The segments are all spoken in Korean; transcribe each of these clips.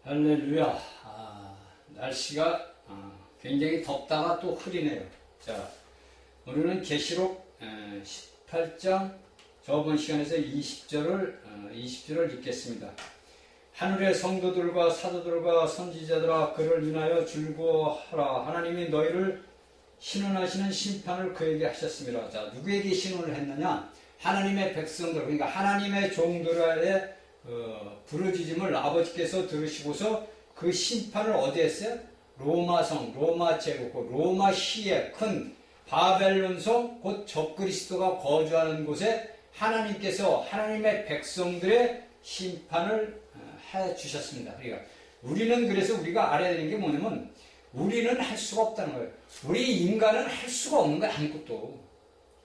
할렐루야. 날씨가 굉장히 덥다가 또 흐리네요. 자, 우리는 계시록 18장 저번 시간에서 20절을 읽겠습니다. 하늘의 성도들과 사도들과 선지자들아 그를 인하여 즐거워하라. 하나님이 너희를 신원하시는 심판을 그에게 하셨습니다. 자, 누구에게 신원을 했느냐? 하나님의 백성들, 그러니까 하나님의 종들의 부르짖음을 아버지께서 들으시고서 그 심판을 어디 했어요? 로마성, 로마 제국, 로마 시의 큰 바벨론성, 곧 적그리스도가 거주하는 곳에 하나님께서 하나님의 백성들의 심판을 해 주셨습니다. 그러니까 우리는 그래서 우리가 알아야 되는 게 뭐냐면 우리는 할 수가 없다는 거예요. 우리 인간은 할 수가 없는 거예요. 아무것도.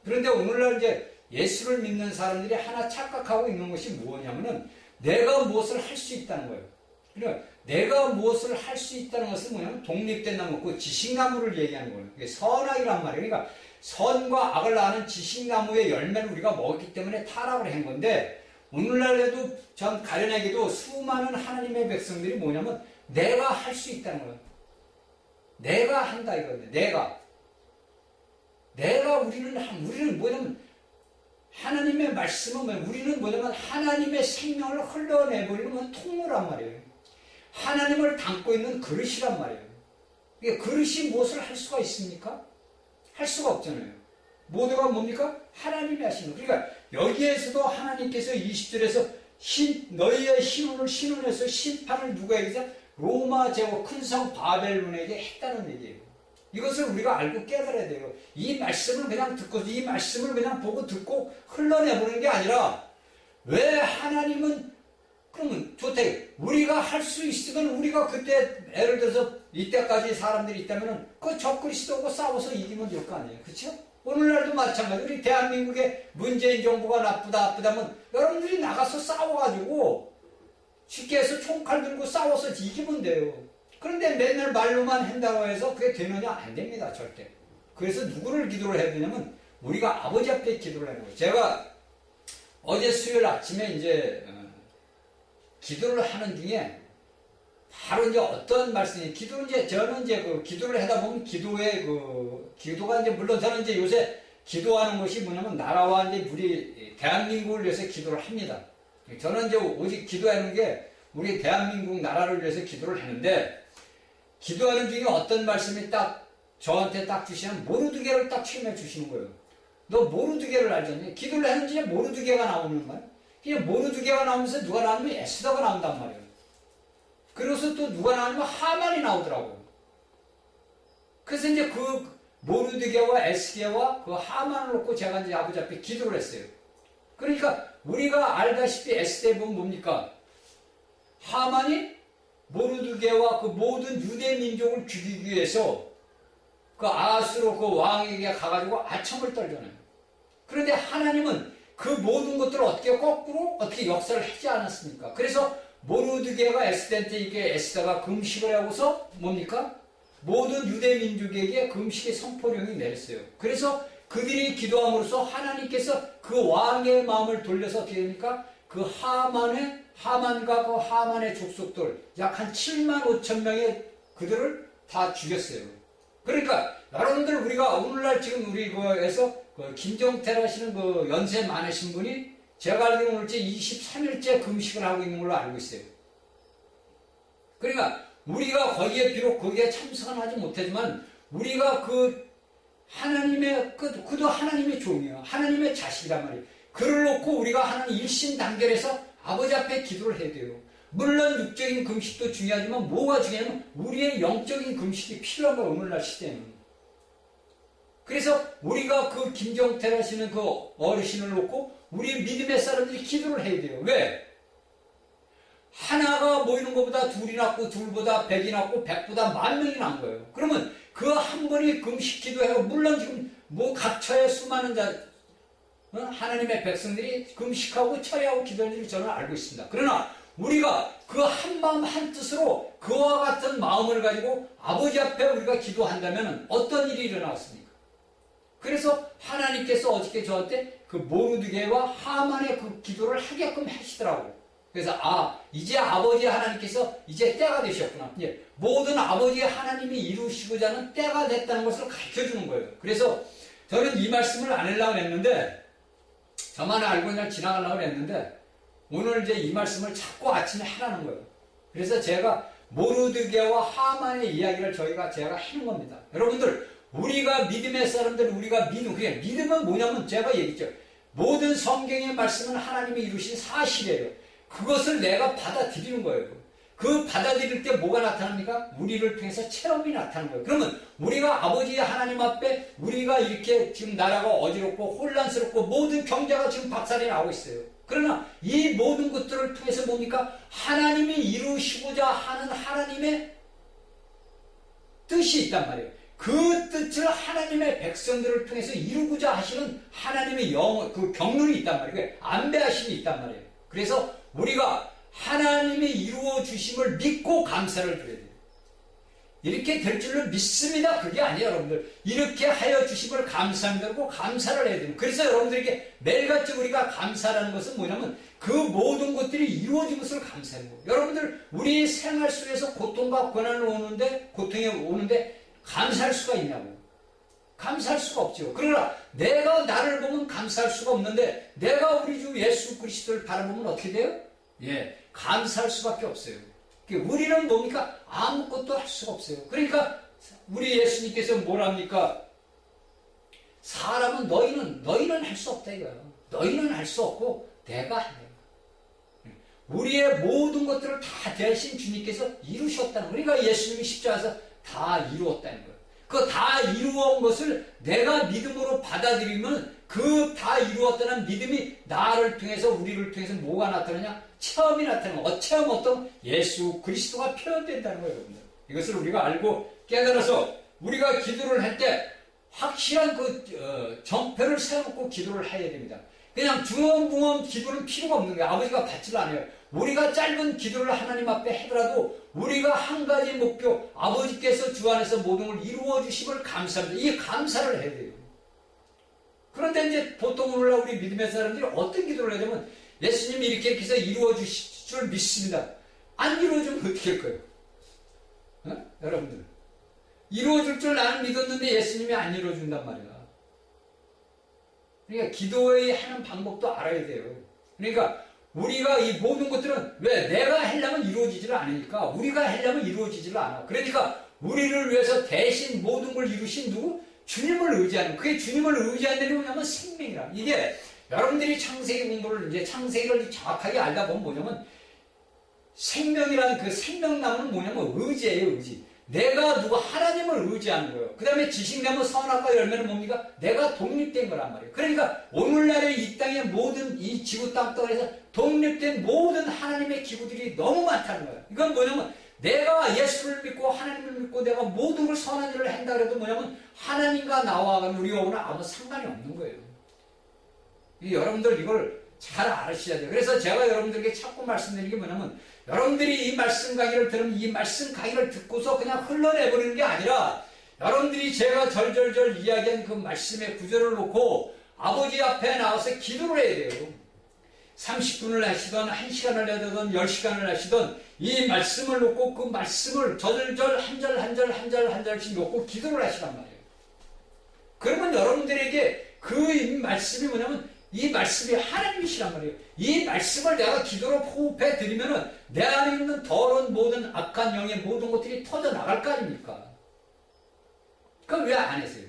그런데 오늘날 이제 예수를 믿는 사람들이 하나 착각하고 있는 것이 뭐냐면은 내가 무엇을 할 수 있다는 거예요. 그러니까 내가 무엇을 할 수 있다는 것은 뭐냐면 독립된 나무, 그 지식나무를 얘기하는 거예요. 그게 선악이란 말이에요. 그러니까 선과 악을 아는 지식나무의 열매를 우리가 먹었기 때문에 타락을 한 건데 오늘날에도 전 가련에게도 수많은 하나님의 백성들이 뭐냐면 내가 할 수 있다는 거예요. 내가 한다 이거예요. 우리는 뭐냐면 하나님의 말씀은 우리는 뭐냐면 하나님의 생명을 흘러내버리는 통로란 말이에요. 하나님을 담고 있는 그릇이란 말이에요. 그러니까 그릇이 무엇을 할 수가 있습니까? 할 수가 없잖아요. 모두가 뭡니까? 하나님이 하시는 거예요. 그러니까 여기에서도 하나님께서 20절에서 너희의 신원해서 심판을 누구에게? 로마 제국 큰 성 바벨론에게 했다는 얘기예요. 이것을 우리가 알고 깨달아야 돼요. 이 말씀을 그냥 듣고 이 말씀을 그냥 보고 듣고 흘러내보는 게 아니라 왜 하나님은 그러면 좋대. 우리가 할 수 있으면 우리가 그때 예를 들어서 이때까지 사람들이 있다면은 그 적그리스도하고 싸워서 이기면 될 거 아니에요. 그렇죠? 오늘날도 마찬가지. 우리 대한민국의 문재인 정부가 나쁘다면 여러분들이 나가서 싸워가지고 쉽게 해서 총칼 들고 싸워서 이기면 돼요. 그런데 맨날 말로만 한다고 해서 그게 되느냐? 안 됩니다. 절대. 그래서 누구를 기도를 해야 되냐면 우리가 아버지 앞에 기도를 하는 거예요. 제가 어제 수요일 아침에 이제 기도를 하는 중에 바로 이제 어떤 말씀이 저는 이제 그 기도를 하다 보면 기도가 이제 물론 저는 이제 요새 기도하는 것이 뭐냐면 나라와 이제 우리 대한민국을 위해서 기도를 합니다. 저는 이제 오직 기도하는 게 우리 대한민국 나라를 위해서 기도를 하는데 기도하는 중에 어떤 말씀이 딱 저한테 딱 주시면 모르드게를 딱 취임해 주시는 거예요. 너 모르드게를 알잖니? 기도를 하는 중에 모르드게가 나오는 거야. 그냥 모르드게가 나오면서 누가 나오면 에스더가 나온단 말이에요. 그래서 또 누가 나오면 하만이 나오더라고요. 그래서 이제 그 모르드게와 에스게와 그 하만을 놓고 제가 이제 아버지 앞에 기도를 했어요. 그러니까 우리가 알다시피 에스더에 보면 뭡니까? 하만이 모르드게와 그 모든 유대 민족을 죽이기 위해서 그 아수로 그 왕에게 가가지고 아첨을 떨잖아요. 그런데 하나님은 그 모든 것들을 어떻게 역사를 하지 않았습니까? 그래서 모르드게가 에스더한테 이게 에스더가 금식을 하고서 뭡니까? 모든 유대 민족에게 금식의 선포령이 내렸어요. 그래서 그들이 기도함으로써 하나님께서 그 왕의 마음을 돌려서 어떻게 됩니까? 그 하만과 그 하만의 족속들 약 한 7만 5천 명의 그들을 다 죽였어요. 그러니까 여러분들 우리가 오늘날 지금 우리 그에서 그 김정태 하시는 그 연세 많으신 분이 제가 알기로는 오늘째 23일째 금식을 하고 있는 걸로 알고 있어요. 그러니까 우리가 비록 거기에 참석은 하지 못하지만 우리가 그 하나님의 그도 하나님의 종이에요. 하나님의 자식이란 말이에요. 그를 놓고 우리가 하나님 일신단결해서 아버지 앞에 기도를 해야 돼요. 물론 육적인 금식도 중요하지만 뭐가 중요하냐면 우리의 영적인 금식이 필요한 거예요. 오늘날 시대는. 그래서 우리가 그 김정태 하시는 그 어르신을 놓고 우리 믿음의 사람들이 기도를 해야 돼요. 왜? 하나가 모이는 것보다 둘이 낫고 둘보다 백이 낫고 백보다 만 명이 난 거예요. 그러면 그 한 번이 금식 기도해요. 물론 지금 각처에 수많은 하나님의 백성들이 금식하고 철회하고 기도하는 줄 저는 알고 있습니다. 그러나 우리가 그 한 마음 한 뜻으로 그와 같은 마음을 가지고 아버지 앞에 우리가 기도한다면 어떤 일이 일어났습니까? 그래서 하나님께서 어저께 저한테 그 모르드게와 하만의 그 기도를 하게끔 하시더라고요. 그래서 이제 아버지 하나님께서 이제 때가 되셨구나. 예, 모든 아버지 하나님이 이루시고자 하는 때가 됐다는 것을 가르쳐주는 거예요. 그래서 저는 이 말씀을 안 하려고 했는데, 저만 알고 그냥 지나가려고 했는데, 오늘 이제 이 말씀을 자꾸 아침에 하라는 거예요. 그래서 제가 모르드게와 하만의 이야기를 제가 하는 겁니다. 여러분들, 우리가 믿음의 사람들, 우리가 그게 믿음은 뭐냐면 제가 얘기했죠. 모든 성경의 말씀은 하나님이 이루신 사실이에요. 그것을 내가 받아들이는 거예요. 그 받아들일 때 뭐가 나타납니까? 우리를 통해서 체험이 나타나는 거예요. 그러면 우리가 아버지 하나님 앞에 우리가 이렇게 지금 나라가 어지럽고 혼란스럽고 모든 경제가 지금 박살이 나고 있어요. 그러나 이 모든 것들을 통해서 뭡니까? 하나님이 이루시고자 하는 하나님의 뜻이 있단 말이에요. 그 뜻을 하나님의 백성들을 통해서 이루고자 하시는 하나님의 그 경륜이 있단 말이에요. 안배하심이 있단 말이에요. 그래서 우리가 하나님이 이루어 주심을 믿고 감사를 드려야 돼요. 이렇게 될 줄로 믿습니다. 그게 아니에요, 여러분들. 이렇게 하여 주심을 감사하고 감사를 해야 돼요. 그래서 여러분들에게 매일같이 우리가 감사라는 것은 뭐냐면 그 모든 것들이 이루어진 것을 감사하는 거예요. 여러분들, 우리 생활 속에서 고통과 고통이 오는데 감사할 수가 있냐고요. 감사할 수가 없죠. 그러나 내가 나를 보면 감사할 수가 없는데 내가 우리 주 예수 그리스도를 바라보면 어떻게 돼요? 예, 감사할 수밖에 없어요. 우리는 뭡니까? 아무것도 할 수가 없어요. 그러니까 우리 예수님께서 뭐랍니까? 사람은 너희는 할 수 없다 이거예요. 너희는 할 수 없고 내가 해. 우리의 모든 것들을 다 대신 주님께서 이루셨다는 거예요. 그러니까 예수님이 십자가에서 다 이루었다는 거예요. 그 다 이루어온 것을 내가 믿음으로 받아들이면 그 다 이루었다는 믿음이 나를 통해서 우리를 통해서 뭐가 나타나냐? 체험이 나타나는 거예요. 체험 어떤? 예수 그리스도가 표현된다는 거예요. 여러분들. 이것을 우리가 알고 깨달아서 우리가 기도를 할 때 확실한 정표를 세워놓고 기도를 해야 됩니다. 그냥 중언부언 기도는 필요가 없는 거예요. 아버지가 받지를 않아요. 우리가 짧은 기도를 하나님 앞에 하더라도 우리가 한 가지 목표, 아버지께서 주 안에서 모든 걸 이루어 주심을 감사합니다. 이 감사를 해야 돼요. 그런데 이제 보통 오늘날 우리 믿음의 사람들이 어떤 기도를 해야 되면 예수님이 이렇게 해서 이루어 주실 줄 믿습니다. 안 이루어주면 어떻게 할 거예요? 여러분들. 이루어줄 줄 나는 믿었는데 예수님이 안 이루어준단 말이야. 그러니까 기도에 하는 방법도 알아야 돼요. 그러니까 우리가 이 모든 것들은 왜 내가 하려면 이루어지지를 않으니까 우리가 하려면 이루어지지를 않아. 그러니까 우리를 위해서 대신 모든 걸 이루신 누구? 주님을 의지하는. 그게 주님을 의지하는 게 뭐냐면 생명이라. 이게 여러분들이 창세기 공부를 이제 창세기를 정확하게 알다 보면 뭐냐면 생명이라는 그 생명나무는 뭐냐면 의지예요, 의지. 내가 하나님을 의지하는 거예요. 그 다음에 지식나무 선악과 열매는 뭡니까? 내가 독립된 거란 말이에요. 그러니까 오늘날의 이 땅의 모든 이 지구 땅덩어리에서 독립된 모든 하나님의 기구들이 너무 많다는 거예요. 이건 뭐냐면 내가 예수를 믿고 하나님을 믿고 내가 모든 걸 선한 일을 한다 그래도 뭐냐면 하나님과 나와 우리하고는 아무 상관이 없는 거예요. 여러분들 이걸 잘 아시셔야 돼요. 그래서 제가 여러분들에게 자꾸 말씀드리는 게 뭐냐면 여러분들이 이 말씀 강의를 들으면 이 말씀 강의를 듣고서 그냥 흘러내버리는 게 아니라 여러분들이 제가 절절절 이야기한 그 말씀의 구절을 놓고 아버지 앞에 나와서 기도를 해야 돼요. 30분을 하시던 1시간을 하든 10시간을 하시던 이 말씀을 놓고 그 말씀을 절절 한 절씩 놓고 기도를 하시란 말이에요. 그러면 여러분들에게 그 말씀이 뭐냐면 이 말씀이 하나님이시란 말이에요. 이 말씀을 내가 기도로 호흡해 드리면은 내 안에 있는 더러운 모든 악한 영의 모든 것들이 터져 나갈 거 아닙니까? 그럼 왜 안 하세요?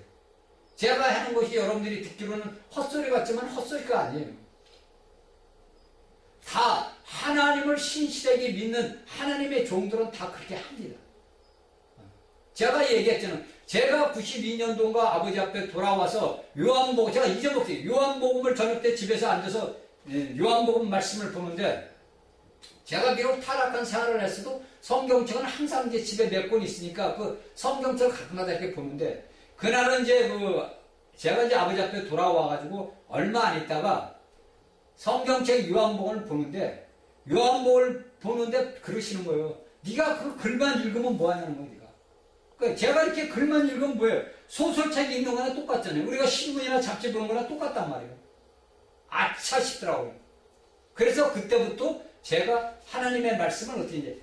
제가 하는 것이 여러분들이 듣기로는 헛소리 같지만 헛소리가 아니에요. 다 하나님을 신실하게 믿는 하나님의 종들은 다 그렇게 합니다. 제가 얘기했잖아요. 제가 92년도인가 아버지 앞에 돌아와서 요한복음, 제가 잊어먹었어요. 요한복음을 저녁 때 집에서 앉아서 요한복음 말씀을 보는데 제가 비록 타락한 생활을 했어도 성경책은 항상 이제 집에 몇 권 있으니까 그 성경책을 가끔가다 이렇게 보는데 그날은 이제 제가 이제 아버지 앞에 돌아와가지고 얼마 안 있다가 성경책 요한복음을 보는데 요한복음을 보는데 그러시는 거예요. 네가 그 글만 읽으면 뭐 하냐는 거예요. 그러니까 제가 이렇게 글만 읽으면 뭐예요? 소설책 읽는 거나 똑같잖아요. 우리가 신문이나 잡지 보는 거나 똑같단 말이에요. 아차 싶더라고요. 그래서 그때부터 제가 하나님의 말씀을 어떻게 이제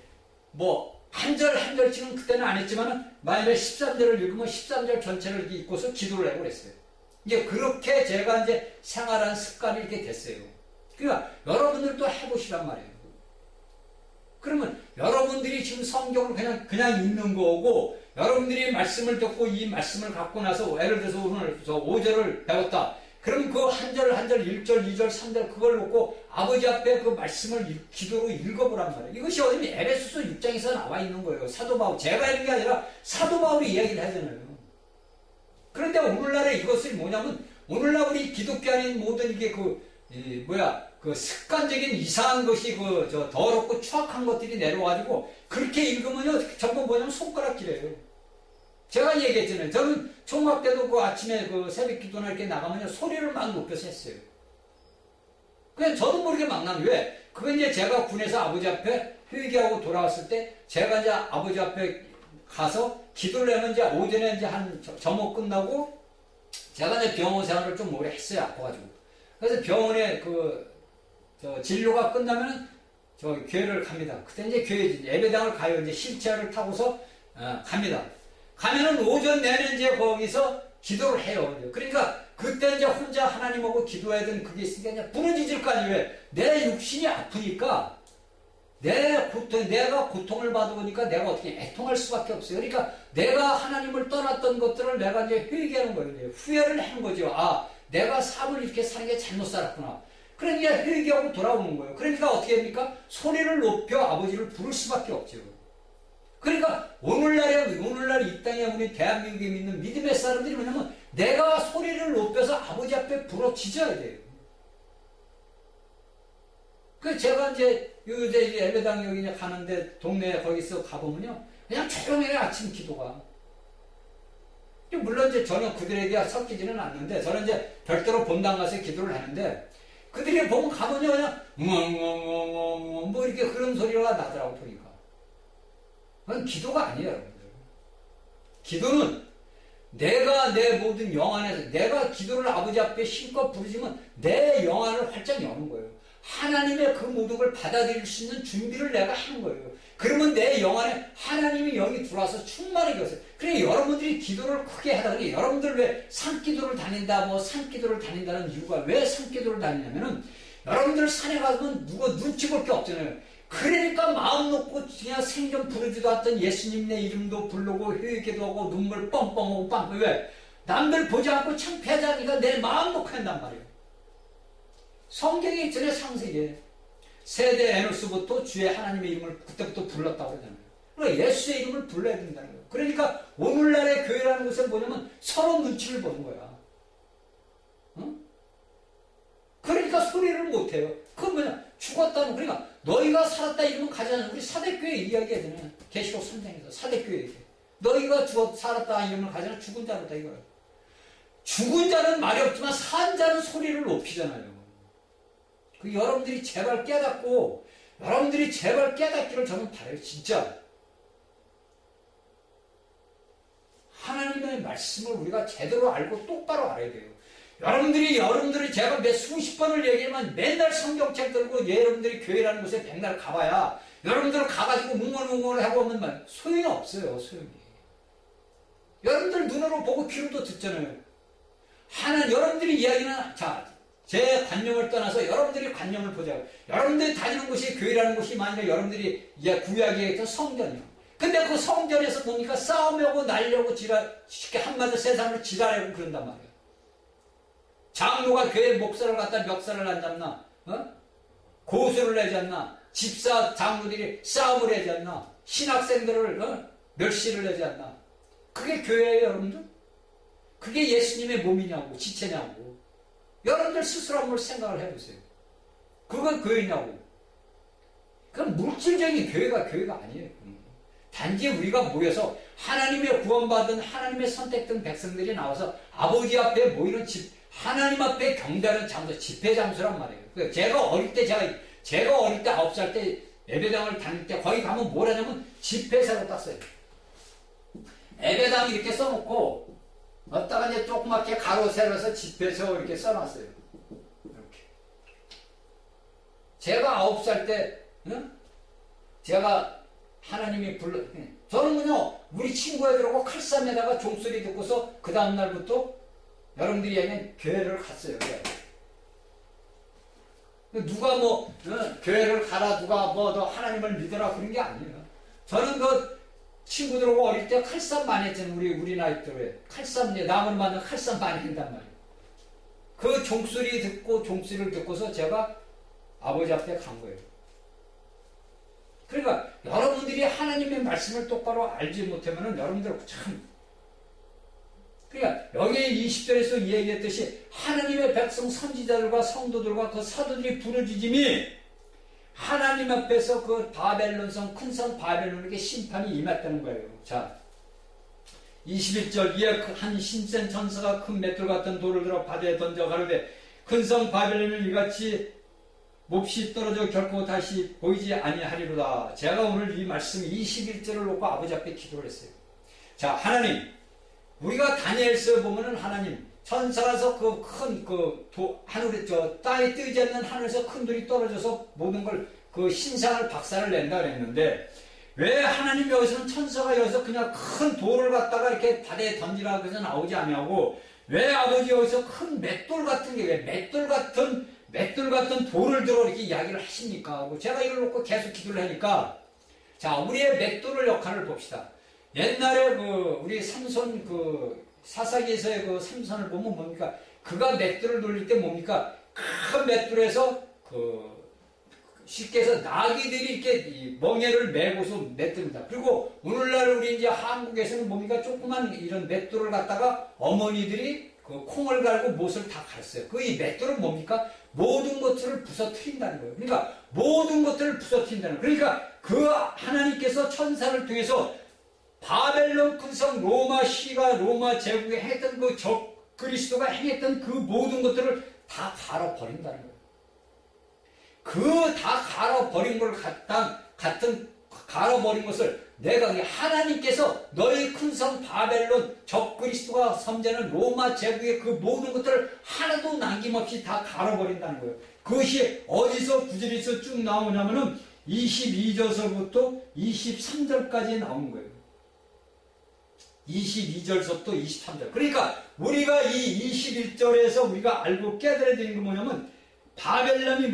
뭐 한 절 한 절씩은 그때는 안 했지만은 만약에 13절을 읽으면 13절 전체를 읽고서 기도를 하고 그랬어요. 이제 그렇게 제가 이제 생활한 습관이 이렇게 됐어요. 그러니까 여러분들도 해보시란 말이에요. 그러면 여러분들이 지금 성경을 그냥 읽는 거고, 여러분들이 말씀을 듣고 이 말씀을 갖고 나서, 예를 들어서 오늘 저 5절을 배웠다. 그럼 그 한 절 한 절 1절 2절 3절 그걸 놓고 아버지 앞에 그 말씀을 기도로 읽어보란 말이에요. 이것이 어디 에베소서 6장에서 나와 있는 거예요. 사도 바울, 제가 읽는 게 아니라 사도 바울이 이야기를 하잖아요. 그런데 오늘날에 이것이 뭐냐면, 오늘날 우리 기독교 안인 모든 이게 그 습관적인 이상한 것이 더럽고 추악한 것들이 내려와가지고 그렇게 읽으면요 전부 뭐냐면 손가락질이에요. 제가 얘기했잖아요. 저는 총각 때도 그 아침에 그 새벽 기도나 이렇게 나가면요 소리를 막 높여서 했어요. 그냥 저도 모르게 막 나면 왜? 그건 이제 제가 군에서 아버지 앞에 회개하고 돌아왔을 때 제가 이제 아버지 앞에 가서 기도를 하면 이제 오전에 이제 한 점호 끝나고 제가 이제 병원 생활을 좀 오래 했어요. 아파가지고. 그래서 병원에 진료가 끝나면은 교회를 갑니다. 그때 이제 교회 예배당을 가요. 이제 실차를 타고서 갑니다. 가면은 오전 내내 이제 거기서 기도를 해요. 그러니까 그때 이제 혼자 하나님하고 기도해야 되는 그게 있으니까 그냥 부러지질 거 아니에요. 왜? 내 육신이 아프니까 내가 고통을 받으니까 내가 어떻게 애통할 수밖에 없어요. 그러니까 내가 하나님을 떠났던 것들을 내가 이제 회개하는 거예요. 이제 후회를 하는 거죠. 아, 내가 삶을 이렇게 사는 게 잘못 살았구나. 그러니까 회개하고 돌아오는 거예요. 그러니까 어떻게 합니까? 소리를 높여 아버지를 부를 수밖에 없죠. 그러니까 오늘날 이 땅에 우리 대한민국에 있는 믿음의 사람들이 뭐냐면 내가 소리를 높여서 아버지 앞에 부러지져야 돼요. 그 제가 이제 예배당 여기 가는데 동네에 거기서 가보면요 그냥 조용해요. 아침 기도가. 물론 이제 저는 그들에게 섞이지는 않는데 저는 이제 별도로 본당 가서 기도를 하는데 그들이 보면 가보냐 그냥 웅웅웅웅웅 뭐 이렇게 그런 소리가 나더라고 보니까. 그건 기도가 아니에요, 여러분들. 기도는 내가 내 모든 영 안에서 내가 기도를 아버지 앞에 힘껏 부르지면 내 영 안을 활짝 여는 거예요. 하나님의 그 모든 걸 받아들일 수 있는 준비를 내가 하는 거예요. 그러면 내 영 안에 하나님의 영이 들어와서 충만하게 하세요. 그래 여러분들이 기도를 크게 하다 보니 여러분들 왜 산기도를 다닌다 뭐 산기도를 다닌다는 이유가 왜 산기도를 다니냐면은 여러분들 산에 가면 누가 눈치 볼 게 없잖아요. 그러니까 마음 놓고 그냥 생전 부르지도 않던 예수님의 이름도 부르고 회개도 하고 눈물 뻥뻥하고 빵 왜? 남들 보지 않고 창피하자니까 내 마음 놓고 한단 말이에요. 성경에 있잖아요. 창세기에 세대 에노스부터 주의 하나님의 이름을 그때부터 불렀다고 그러잖아요. 그러니까 예수의 이름을 불러야 된다는 거예요. 그러니까 오늘날의 교회라는 것은 뭐냐면 서로 눈치를 보는 거야. 응? 그러니까 소리를 못해요. 그건 뭐냐? 죽었다는 그러니까 너희가 살았다 이러면 가잖아요. 우리 사대교회 이야기하잖아요. 계시록 3장에서 사대교회 얘기. 너희가 살았다 이러면 가잖아요. 죽은 자로다 이거예요. 죽은 자는 말이 없지만 산 자는 소리를 높이잖아요. 여러분들이 제발 깨닫고 여러분들이 제발 깨닫기를 저는 바라요. 진짜 하나님의 말씀을 우리가 제대로 알고 똑바로 알아야 돼요. 여러분들이 제가 수십 번을 얘기하면 맨날 성경책 들고 여러분들이 교회라는 곳에 백날 가봐야 여러분들 가가지고 웅얼웅얼 하고 오면 소용이 없어요. 소용이. 여러분들 눈으로 보고 귀로도 듣잖아요. 여러분들이 이야기는 제 관념을 떠나서 여러분들이 관념을 보자고. 여러분들이 다니는 곳이 교회라는 곳이 만약에 여러분들이 구약에 있던 성전이요. 근데 그 성전에서 보니까 싸움하고 날려고 쉽게 한마디로 세상을 지랄하고 그런단 말이에요. 장로가 교회 목사를 갖다 멱살을 안 잡나? 고소를 내지 않나? 집사 장로들이 싸움을 하지 않나? 신학생들을 멸시를 내지 않나? 그게 교회예요, 여러분들? 그게 예수님의 몸이냐고, 지체냐고. 여러분들 스스로 한번 생각을 해보세요. 그건 교회냐고. 그건 물질적인 교회가 아니에요. 단지 우리가 모여서 하나님의 구원받은 하나님의 선택된 백성들이 나와서 아버지 앞에 모이는 하나님 앞에 경배하는 장소, 집회 장소란 말이에요. 제가 어릴 때 9살 때 예배당을 다닐 때 거기 가면 뭘 하냐면 집회사로 딱 써요. 예배당 이렇게 써놓고 어디다가 이제 조그맣게 가로 세로서 집회소 이렇게 써놨어요. 이렇게. 제가 9살 때 응? 제가 하나님이 저는요 우리 친구 애들하고 칼싸매다가 종소리 듣고서 그 다음날부터 여러분들이 얘기한 교회를 갔어요. 누가 뭐 교회를 가라 누가 뭐 너 하나님을 믿어라 그런 게 아니에요. 저는 그 친구들하고 어릴 때 칼싸움 많이 했잖아요. 우리 나이 때에 칼싸움 남을 만나 칼싸움 많이 한단 말이에요. 그 종소리를 듣고서 제가 아버지 앞에 간 거예요. 그러니까 여러분들이 하나님의 말씀을 똑바로 알지 못하면은 여러분들 참 그러니까 여기 20절에서 얘기했듯이 하나님의 백성 선지자들과 성도들과 그 사도들이 부르짖음이 하나님 앞에서 그 바벨론성 큰 성 바벨론에게 심판이 임했다는 거예요. 자 21절 이에 한 신센 천사가 큰 맷돌 같은 돌을 들어 바다에 던져 가로되 큰 성 바벨론을 이같이 몹시 떨어져 결코 다시 보이지 아니하리로다. 제가 오늘 이 말씀 21절을 놓고 아버지 앞에 기도를 했어요. 자 하나님 우리가 다니엘서에 보면은 하나님 천사라서 그 큰 하늘에 땅에 뜨지 않는 하늘에서 큰 돌이 떨어져서 모든 걸 그 신상을 박살을 낸다 그랬는데 왜 하나님 여기서는 천사가 여기서 그냥 큰 돌을 갖다가 이렇게 바다에 던지라고 해서 나오지 않냐고 왜 아버지 여기서 큰 맷돌 같은 게 왜 맷돌 같은 돌을 들어 이렇게 이야기를 하십니까? 하고 제가 이걸 놓고 계속 기도를 하니까 자 우리의 맷돌을 역할을 봅시다. 옛날에 우리 삼손 사사기에서의 삼손을 보면 뭡니까? 그가 맷돌을 돌릴 때 뭡니까? 큰 맷돌에서 쉽게 해서 나귀들이 이렇게 멍에를 메고서 맷돌입니다. 그리고 오늘날 우리 이제 한국에서는 뭡니까? 조그만 이런 맷돌을 갖다가 어머니들이 콩을 갈고 못을 다 갈았어요. 이 맷돌은 뭡니까? 모든 것들을 부서뜨린다는 거예요. 그러니까 모든 것들을 부서뜨린다는 거예요. 그러니까 그 하나님께서 천사를 통해서 바벨론 큰성 로마 제국에 행했던 그 적 그리스도가 행했던 그 모든 것들을 다 갈아버린다는 거예요. 다 갈아버린 걸 갈아버린 것을 내가 하나님께서 너희 큰성 바벨론 적 그리스도가 섬기는 로마 제국의 그 모든 것들을 하나도 남김없이 다 갈아버린다는 거예요. 그것이 어디서 구절에서 쭉 나오냐면은 22절서부터 23절까지 나온 거예요. 22절서부터 23절. 그러니까 우리가 이 21절에서 우리가 알고 깨달아야 되는 건 뭐냐면 바벨론이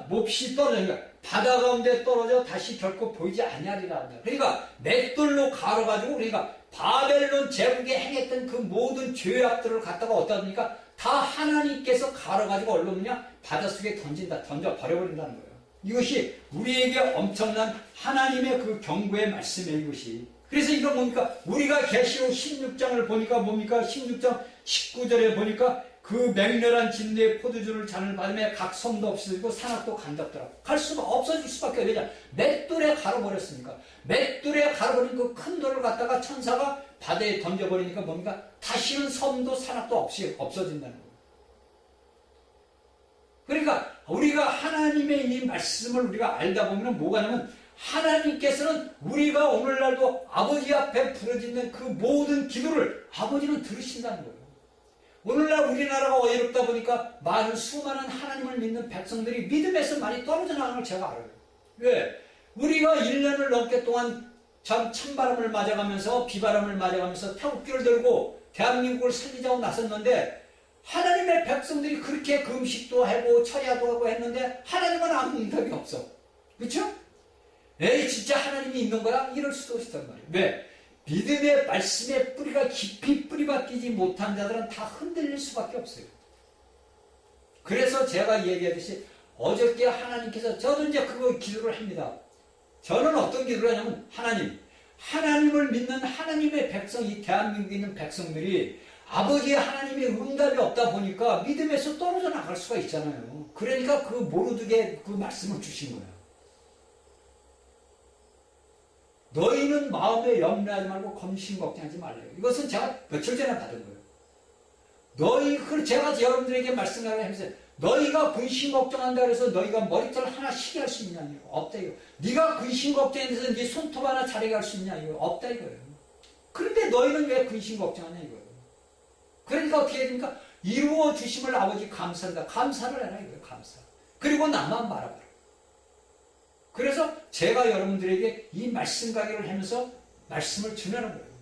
몹시 떨어져. 바다 가운데 떨어져 다시 결코 보이지 아니하리라. 그러니까 맷돌로 갈아가지고 그러니까 바벨론 제국에 행했던 그 모든 죄악들을 갖다가 어디다 둡니까? 다 하나님께서 갈아가지고 얼르느냐? 바닷속에 던져 버려버린다는 거예요. 이것이 우리에게 엄청난 하나님의 그 경고의 말씀이에요. 이것이. 그래서 이건 뭡니까? 우리가 계시록 16장을 보니까 뭡니까? 16장 19절에 보니까 그 맹렬한 진리의 포도주를 잔을 받으며 각 섬도 없어지고 산악도 간답더라. 갈 수가 없어질 수밖에 없어요. 왜냐? 맷돌에 갈아버렸으니까. 맷돌에 갈아버린 그 큰 돌을 갖다가 천사가 바다에 던져버리니까 뭡니까? 다시는 섬도 산악도 없어진다는 거예요. 그러니까 우리가 하나님의 이 말씀을 우리가 알다 보면 뭐가 냐면 하나님께서는 우리가 오늘날도 아버지 앞에 부르짖는 그 모든 기도를 아버지는 들으신다는 거예요. 오늘날 우리나라가 어렵다 보니까 수많은 하나님을 믿는 백성들이 믿음에서 많이 떨어져 나가는 걸 제가 알아요. 왜? 우리가 1년을 넘게 동안 찬바람을 맞아가면서 비바람을 맞아가면서 태극기를 들고 대한민국을 살리자고 나섰는데 하나님의 백성들이 그렇게 금식도 하고 철야도 하고 했는데 하나님은 아무 응답이 없어. 그렇죠? 에이 진짜 하나님이 있는 거야? 이럴 수도 있단 말이에요. 왜? 믿음의 말씀의 뿌리가 깊이 뿌리박히지 못한 자들은 다 흔들릴 수밖에 없어요. 그래서 제가 얘기하듯이 어저께 하나님께서 저도 이제 그거 기도를 합니다. 저는 어떤 기도를 하냐면 하나님을 믿는 하나님의 백성, 이 대한민국에 있는 백성들이 아버지의 하나님의 응답이 없다 보니까 믿음에서 떨어져 나갈 수가 있잖아요. 그러니까 그 모르드게 그 말씀을 주신 거예요. 너희는 마음에 염려하지 말고 검심 걱정하지 말래요. 이것은 제가 며칠 전에 받은 거예요. 제가 여러분들에게 말씀을 하면서 너희가 근심 걱정한다 그래서 너희가 머리털 하나 시게 할 수 있냐? 이거 없다 이거. 네가 근심 걱정해서 네 손톱 하나 자르게 할 수 있냐? 이거 없다 이거예요. 그런데 너희는 왜 근심 걱정하냐 이거예요. 그러니까 어떻게 해야 됩니까? 이루어 주심을 아버지 감사한다. 감사를 해라 이거예요. 감사. 그리고 나만 바라봐라. 그래서 제가 여러분들에게 이 말씀 강의를 하면서 말씀을 전하는 거예요.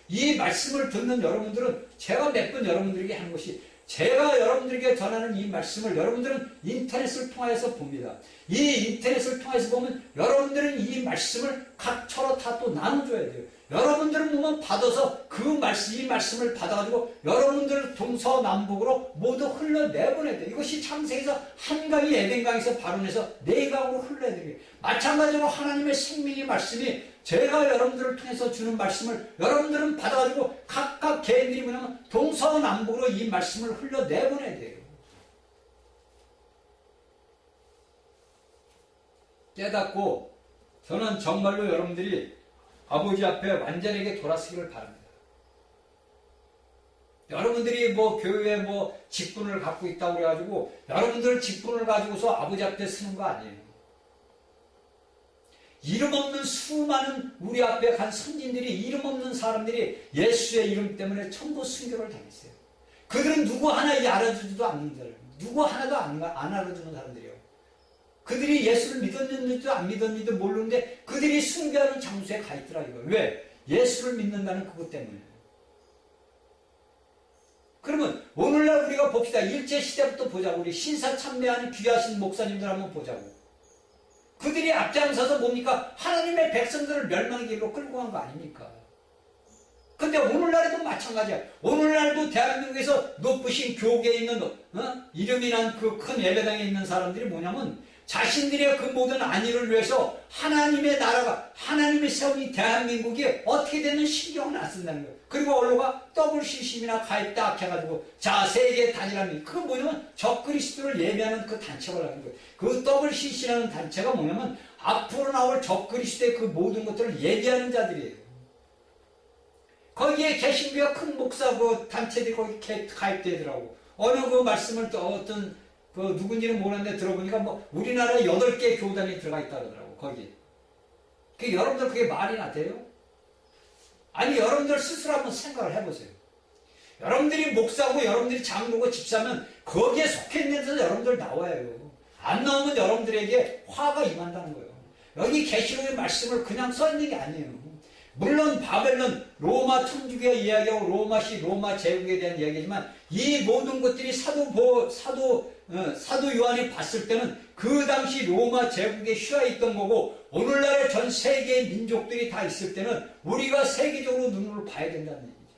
이 말씀을 듣는 여러분들은 제가 몇 번 여러분들에게 하는 것이 제가 여러분들에게 전하는 이 말씀을 여러분들은 인터넷을 통해서 봅니다. 이 인터넷을 통해서 보면 여러분들은 이 말씀을 각처로 다 또 나눠줘야 돼요. 여러분들은 보면 받아서 이 말씀을 받아가지고 여러분들 동서남북으로 모두 흘러내보내야 돼요. 이것이 창세기에서 한 강이 에덴 강에서 발원해서 네 강으로 흘러내야 마찬가지로 하나님의 생명의 말씀이 제가 여러분들을 통해서 주는 말씀을 여러분들은 받아가지고 각각 개인들이 뭐냐면 동서남북으로 이 말씀을 흘러내보내야 돼요. 깨닫고 저는 정말로 여러분들이 아버지 앞에 완전하게 돌아서기를 바랍니다. 여러분들이 교회에 직분을 갖고 있다고 그래가지고 여러분들 직분을 가지고서 아버지 앞에 서는 거 아니에요. 이름 없는 수많은 우리 앞에 간 선진들이 이름 없는 사람들이 예수의 이름 때문에 천부 순교를 당했어요. 그들은 누구 하나 알아주지도 않는 사람, 누구 하나도 안 알아주는 사람들이에요. 그들이 예수를 믿었는지도 안 믿었는지도 모르는데 그들이 순교하는 장소에 가 있더라 이거. 왜? 예수를 믿는다는 그것 때문에. 그러면 오늘날 우리가 봅시다. 일제시대부터 보자고. 우리 신사참배하는 귀하신 목사님들 한번 보자고. 그들이 앞장서서 뭡니까? 하나님의 백성들을 멸망의 길로 끌고 간 거 아닙니까? 근데 오늘날에도 마찬가지야. 오늘날도 대한민국에서 높으신 교계에 있는 이름이 난 그 큰 예배당에 있는 사람들이 뭐냐면 자신들의 그 모든 안위를 위해서 하나님의 나라가 하나님의 세운 이 대한민국이 어떻게 되는 신경을 안 쓴다는 거예요. 그리고 언론가 WCC나 가입 딱 해가지고 자 세계 단일화입니다. 그건 뭐냐면 적그리스도를 예배하는 그 단체가 라는 거예요. 그 WCC라는 단체가 뭐냐면 앞으로 나올 적그리스도의 그 모든 것들을 예배하는 자들이에요. 거기에 개신교와 큰 목사 그 단체들이 거기 가입되더라고. 어느 그 말씀을 또 어떤 그 누군지는 모르는데 들어보니까 우리나라에 8개 교단이 들어가 있다 그러더라고 거기. 여러분들 그게 말이나 돼요? 아니 여러분들 스스로 한번 생각을 해보세요. 여러분들이 목사고 여러분들이 장로고 집사면 거기에 속해 있는 데서 여러분들 나와요. 안 나오면 여러분들에게 화가 임한다는 거예요. 여기 계시록의 말씀을 그냥 써 있는 게 아니에요. 물론 바벨론, 로마 천주교가 이야기하고 로마시, 로마 제국에 대한 이야기지만 이 모든 것들이 사도 요한이 봤을 때는 그 당시 로마 제국에 휘하에 있던 거고 오늘날의 전 세계의 민족들이 다 있을 때는 우리가 세계적으로 눈으로 봐야 된다는 얘기죠.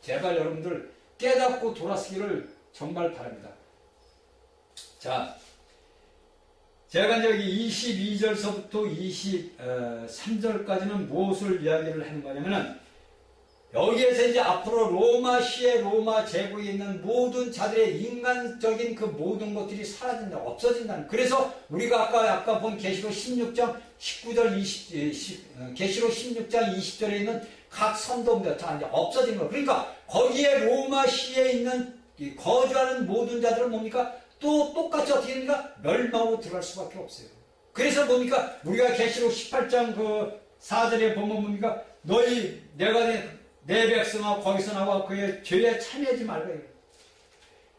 제발 여러분들 깨닫고 돌아서기를 정말 바랍니다. 자, 제가 여기 22절서부터 23절까지는 무엇을 이야기를 하는 거냐면은 여기에서 이제 앞으로 로마시의 로마 제국에 있는 모든 자들의 인간적인 그 모든 것들이 사라진다, 없어진다는. 그래서 우리가 아까 본 계시록 16장 19절, 계시록 16장 20절에 있는 각 선도들 다 이제 없어진 거예요. 그러니까 거기에 로마시에 있는 거주하는 모든 자들은 뭡니까? 또 똑같이 어떻게 됩니까? 멸망으로 들어갈 수밖에 없어요. 그래서 뭡니까? 우리가 계시록 18장 그 4절에 보면 뭡니까? 내가 내 백성아 거기서 나와 그의 죄에 참여하지 말라.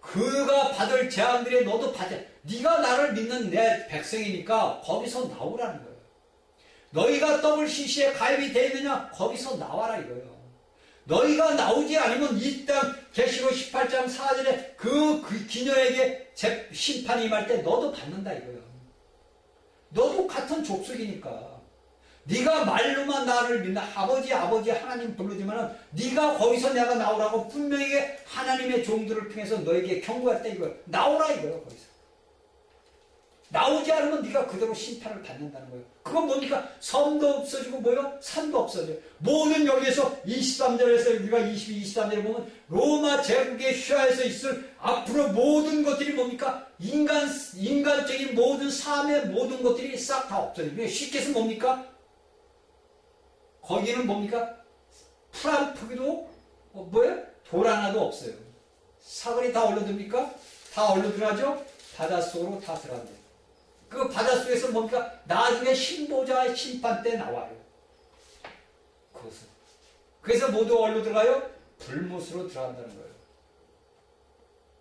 그가 받을 재앙들에 너도 받아. 네가 나를 믿는 내 백성이니까 거기서 나오라는 거예요. 너희가 WCC에 가입이 되어 있느냐? 거기서 나와라 이거예요. 너희가 나오지 않으면 이 땅 계시록 18장 4절에 그 기녀에게 심판이 임할 때 너도 받는다 이거예요. 너도 같은 족속이니까. 네가 말로만 나를 믿나 아버지 하나님 부르지만은 네가 거기서 내가 나오라고 분명히 하나님의 종들을 통해서 너에게 경고했다 이거예요. 나오라 이거예요. 거기서. 나오지 않으면 네가 그대로 심판을 받는다는 거예요. 그건 뭡니까? 섬도 없어지고 뭐요? 산도 없어져요. 모든 여기에서 23절에서 우리가 23절에 보면 로마 제국의 휘하에서 있을 앞으로 모든 것들이 뭡니까? 인간적인 모든 삶의 모든 것들이 싹 다 없어져요. 쉽게 해서 뭡니까? 거기는 뭡니까? 풀 한 푸기도 돌 하나도 없어요. 사거리 다 얼려듭니까? 다 얼려들어가죠? 바닷속으로 다 들어갑니다. 그 바닷속에서 뭡니까? 나중에 신보자의 심판 때 나와요. 그것은. 그래서 모두 어디로 들어가요? 불못으로 들어간다는 거예요.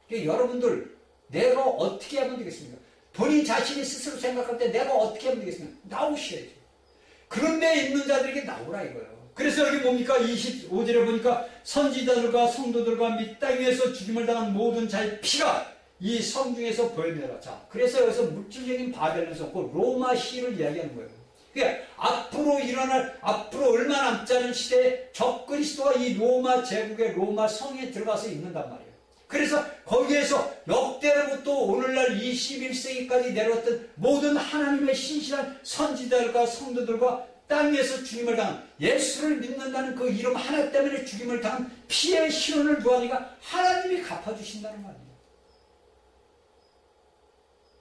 그러니까 여러분들 내가 어떻게 하면 되겠습니까? 본인 자신이 스스로 생각할 때 내가 어떻게 하면 되겠습니까? 나오셔야죠. 그런데 있는 자들에게 나오라 이거예요. 그래서 여기 뭡니까? 25절에 보니까 선지자들과 성도들과 및 땅 위에서 죽임을 당한 모든 자의 피가 이 성 중에서 보여내라. 자, 그래서 여기서 물질적인 바벨론을 썼고 로마 시를 이야기하는 거예요. 그러니까 앞으로 일어날, 앞으로 얼마 남지 않은 시대에 적그리스도가 이 로마 제국의 로마 성에 들어가서 있는단 말이에요. 그래서 거기에서 역대로부터 오늘날 21세기까지 내려왔던 모든 하나님의 신실한 선지자들과 성도들과 땅에서 죽임을 당한 예수를 믿는다는 그 이름 하나 때문에 죽임을 당한 피의 시론을 구하니까 하나님이 갚아주신다는 거 아니에요.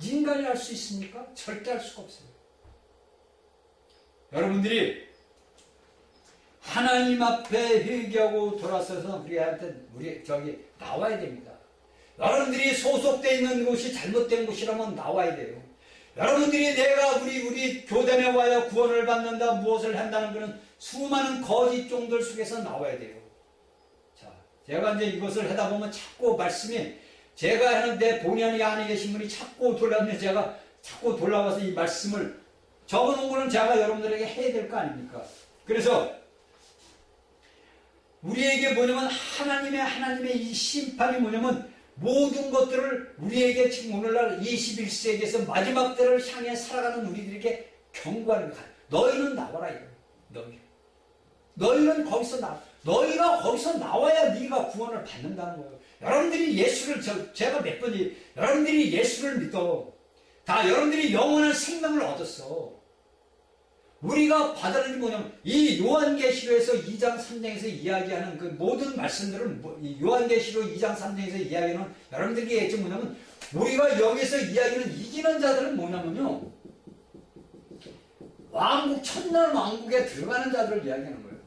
인간이 할 수 있습니까? 절대 할 수가 없어요. 여러분들이 하나님 앞에 회개하고 돌아서서 우리 저기 나와야 됩니다. 여러분들이 소속되어 있는 곳이 잘못된 곳이라면 나와야 돼요. 여러분들이 내가 우리 교단에 와야 구원을 받는다, 무엇을 한다는 것은 수많은 거짓 종들 속에서 나와야 돼요. 자, 제가 이제 이것을 하다 보면 자꾸 말씀이 제가 하는데 본의 아니게 안에 계신 분이 자꾸 돌아오면 제가 자꾸 돌아와서 이 말씀을 적어놓은 거는 제가 여러분들에게 해야 될 거 아닙니까? 그래서 우리에게 뭐냐면 하나님의 이 심판이 뭐냐면 모든 것들을 우리에게 지금 오늘날 21세기에서 마지막 때를 향해 살아가는 우리들에게 경고하는 거야. 너희는 나와라 이거. 너희는 거기서 너희가 거기서 나와야 네가 구원을 받는다는 거예요. 여러분들이 예수를 제가 몇 번이 여러분들이 예수를 믿어. 다 여러분들이 영원한 생명을 얻었어. 우리가 받아들인 게 뭐냐면 이 요한계시록에서 2장 3장에서 이야기하는 그 모든 말씀들은 요한계시록 2장 3장에서 이야기하는 여러분들에게 뭐냐면 우리가 여기서 이야기하는 이기는 자들은 뭐냐면요 왕국 천년 왕국에 들어가는 자들을 이야기하는 거예요.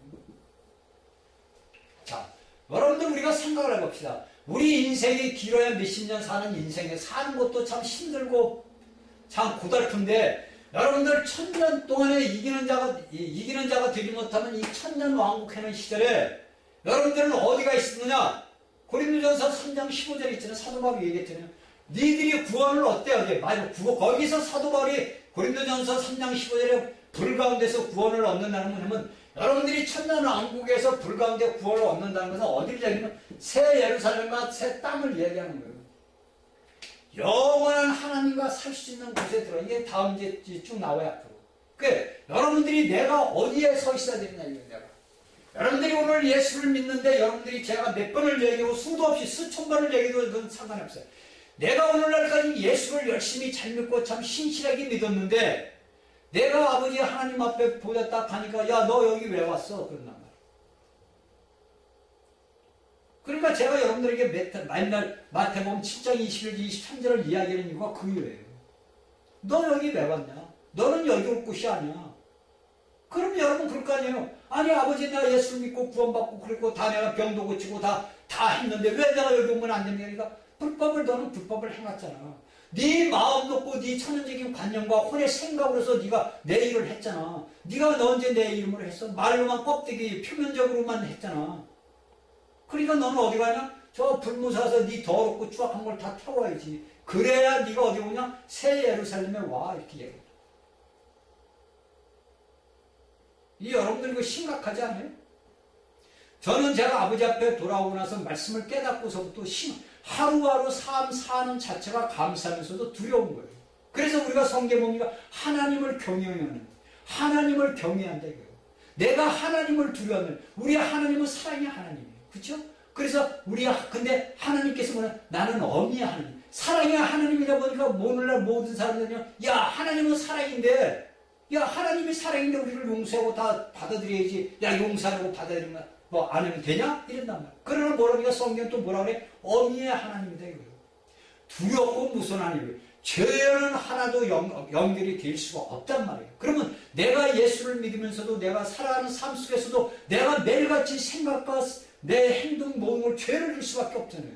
자, 여러분들 우리가 생각을 해봅시다. 우리 인생이 길어야 몇십 년 사는 인생에 사는 것도 참 힘들고 참 고달픈데 여러분들 천년 동안에 이기는 자가 되지 못하면 이 천년 왕국하는 시절에 여러분들은 어디가 있느냐? 고린도전서 3장 15절에 있잖아요. 사도 바울이 얘기했잖아요. 니들이 구원을 어때요? 맞아. 거기서 사도 바울이 고린도전서 3장 15절에 불 가운데서 구원을 얻는다는 것은 여러분들이 천년 왕국에서 불 가운데 구원을 얻는다는 것은 어디를 얘기하면 새 예루살렘과 새 땅을 얘기하는 거예요. 영원한 하나님과 살 수 있는 곳에 들어. 이게 다음 이제 쭉 나와요, 앞으로. 여러분들이 내가 어디에 서 있어야 되느냐, 이거 내가. 여러분들이 오늘 예수를 믿는데 여러분들이 제가 몇 번을 얘기하고 수도 없이 수천 번을 얘기해도 그건 상관이 없어요. 내가 오늘날까지 예수를 열심히 잘 믿고 참 신실하게 믿었는데 내가 아버지 하나님 앞에 보였다 가니까 야, 너 여기 왜 왔어? 그런단 말이야. 그러니까 제가 여러분들에게 맨날 마태복음 7장 21절 23절을 이야기하는 이유가 그 이유예요. 너 여기 왜 왔냐? 너는 여기 올 곳이 아니야. 그럼 여러분 그럴 거 아니에요. 아니 아버지 내가 예수 믿고 구원받고 그리고 다 내가 병도 고치고 다 했는데 왜 내가 여기 오면 안 됩니까? 그러니까 불법을 너는 불법을 해놨잖아. 네 마음 놓고 네 천연적인 관념과 혼의 생각으로서 네가 내 일을 했잖아. 네가 너 언제 내 이름으로 했어? 말로만 껍데기 표면적으로만 했잖아. 그러니까 너는 어디 가냐? 저 불무사서 네 더럽고 추악한 걸 다 태워야지. 그래야 네가 어디 오냐? 새 예루살렘에 와. 이렇게 얘기해. 이 여러분들 이거 심각하지 않아요? 저는 제가 아버지 앞에 돌아오고 나서 말씀을 깨닫고서부터 하루하루 삶 사는 자체가 감사하면서도 두려운 거예요. 그래서 우리가 성경 보니까 하나님을 경외하는, 하나님을 경외한다 이거예요. 내가 하나님을 두려워하는, 우리 하나님은 사랑의 하나님이에요. 그렇죠? 그래서 근데 하나님께서 뭐냐? 나는 어미의 하나님, 사랑의 하나님이다 보니까 오늘날 모든 사람들이 야 하나님은 사랑인데, 야 하나님이 사랑인데 우리를 용서하고 다 받아들여야지. 야 용서하고 받아들이면 뭐 안 하면 되냐? 이런단 말이야. 그러나 뭐라니까 성경 또 뭐라 그래? 어미의 하나님이다 이거예요. 두렵고 무서운 하나님이에요. 죄는 하나도 연결이 될 수가 없단 말이에요. 그러면 내가 예수를 믿으면서도 내가 살아가는 삶 속에서도 내가 매일같이 생각과 내 행동 모든 걸 죄를 질 수밖에 없잖아요.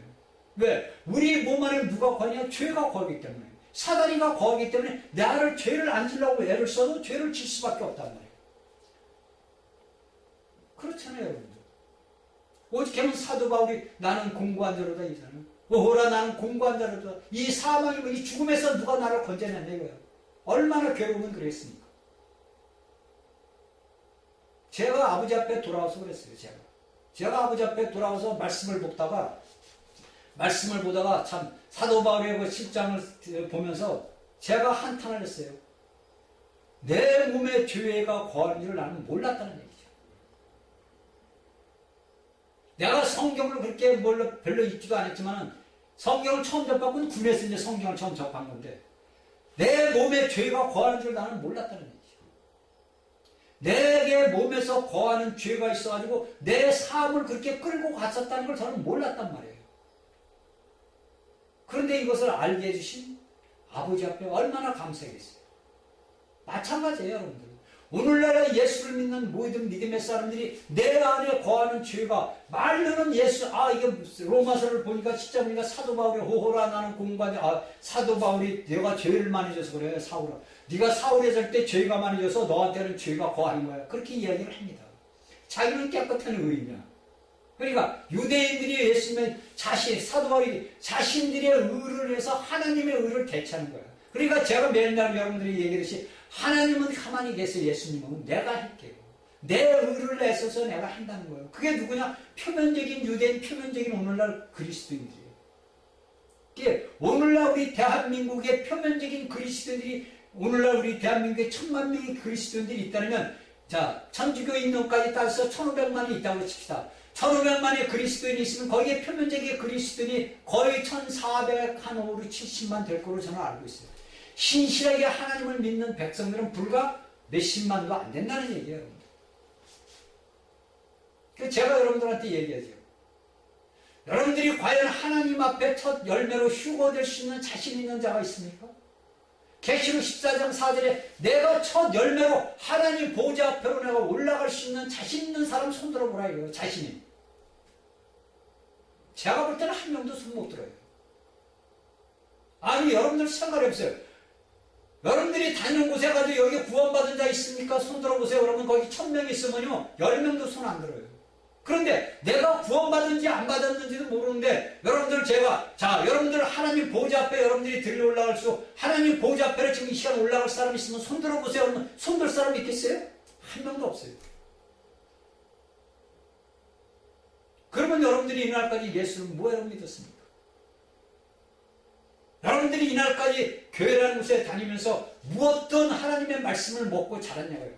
왜? 우리 몸 안에 누가 거하냐? 죄가 거하기 때문에. 사단이가 거하기 때문에 나를 죄를 안 지려고 애를 써도 죄를 질 수밖에 없단 말이에요. 그렇잖아요, 여러분들. 오직 하면 사도 바울이 나는 공고한 자로다 이잖아요. 오호라 나는 공고한 자로다. 이 사망이면 이 죽음에서 누가 나를 건져냈냐 이거야. 얼마나 괴로우면 그랬습니까? 제가 아버지 앞에 돌아와서 그랬어요. 제가 아버지 앞에 돌아와서 말씀을 보다가 참 사도 바울의 그 실장을 보면서 제가 한탄을 했어요. 내 몸에 죄가 거하는 줄 나는 몰랐다는 얘기죠. 내가 성경을 그렇게 별로 읽지도 않았지만 성경을 처음 접하고는 군에서 이제 성경을 처음 접한 건데 내 몸에 죄가 거하는 줄 나는 몰랐다는 얘기죠. 내게 몸에서 거하는 죄가 있어가지고 내 삶을 그렇게 끌고 갔었다는 걸 저는 몰랐단 말이에요. 그런데 이것을 알게 해주신 아버지 앞에 얼마나 감사하겠어요. 마찬가지예요, 여러분들. 오늘날에 예수를 믿는 모든 믿음의 사람들이 내 안에 거하는 죄가 말로는 예수, 이게 로마서를 보니까 10장 보니까 사도 바울이 호호라 나는 공부하니 사도 바울이 내가 죄를 많이 져서 그래 사울아. 네가 사울에 살 때 죄가 많이 져서 너한테는 죄가 거하는 거야. 그렇게 이야기를 합니다. 자기는 깨끗한 의인이야. 그러니까 유대인들이 예수님의 사도 바울이 자신들의 의를 해서 하나님의 의를 대체하는 거야. 그러니까 제가 맨날 여러분들이 얘기했듯이 하나님은 가만히 계세요. 예수님은 내가 할게요. 내 의를 내서서 내가 한다는 거예요. 그게 누구냐? 표면적인 유대인, 표면적인 오늘날 그리스도인들이에요. 이게 오늘날 우리 대한민국의 표면적인 그리스도인들이 오늘날 우리 대한민국에 1000만 명의 그리스도인들이 있다면 자, 천주교 인원까지 따져서 1500만이 있다고 칩시다. 1500만의 그리스도인이 있으면 거기에 표면적인 그리스도인이 거의 1470만 될 거로 저는 알고 있어요. 신실하게 하나님을 믿는 백성들은 불과 몇십만도 안 된다는 얘기예요, 여러분들. 그래서 제가 여러분들한테 얘기하죠. 여러분들이 과연 하나님 앞에 첫 열매로 휴거될 수 있는 자신 있는 자가 있습니까? 계시록 14장 4절에 내가 첫 열매로 하나님 보좌 앞으로 내가 올라갈 수 있는 자신 있는 사람 손 들어보라 이거예요. 자신이. 제가 볼 때는 한 명도 손 못 들어요. 아니 여러분들 생각해보세요. 여러분들이 다니는 곳에 가도 여기 구원받은 자 있습니까? 손 들어보세요. 그러면 거기 1000명 있으면요 10명도 손 안 들어요. 그런데 내가 구원받은지 안 받았는지도 모르는데 여러분들 여러분들 하나님 보좌 앞에 여러분들이 들려 올라갈 수 하나님 보좌 앞에 지금 이 시간 올라갈 사람 있으면 손 들어보세요. 그러면 손 들 사람 있겠어요? 한 명도 없어요. 그러면 여러분들이 이날까지 예수를 뭐라고 믿었습니까? 여러분들이 이날까지 교회라는 곳에 다니면서 무엇든 하나님의 말씀을 먹고 자랐냐고요.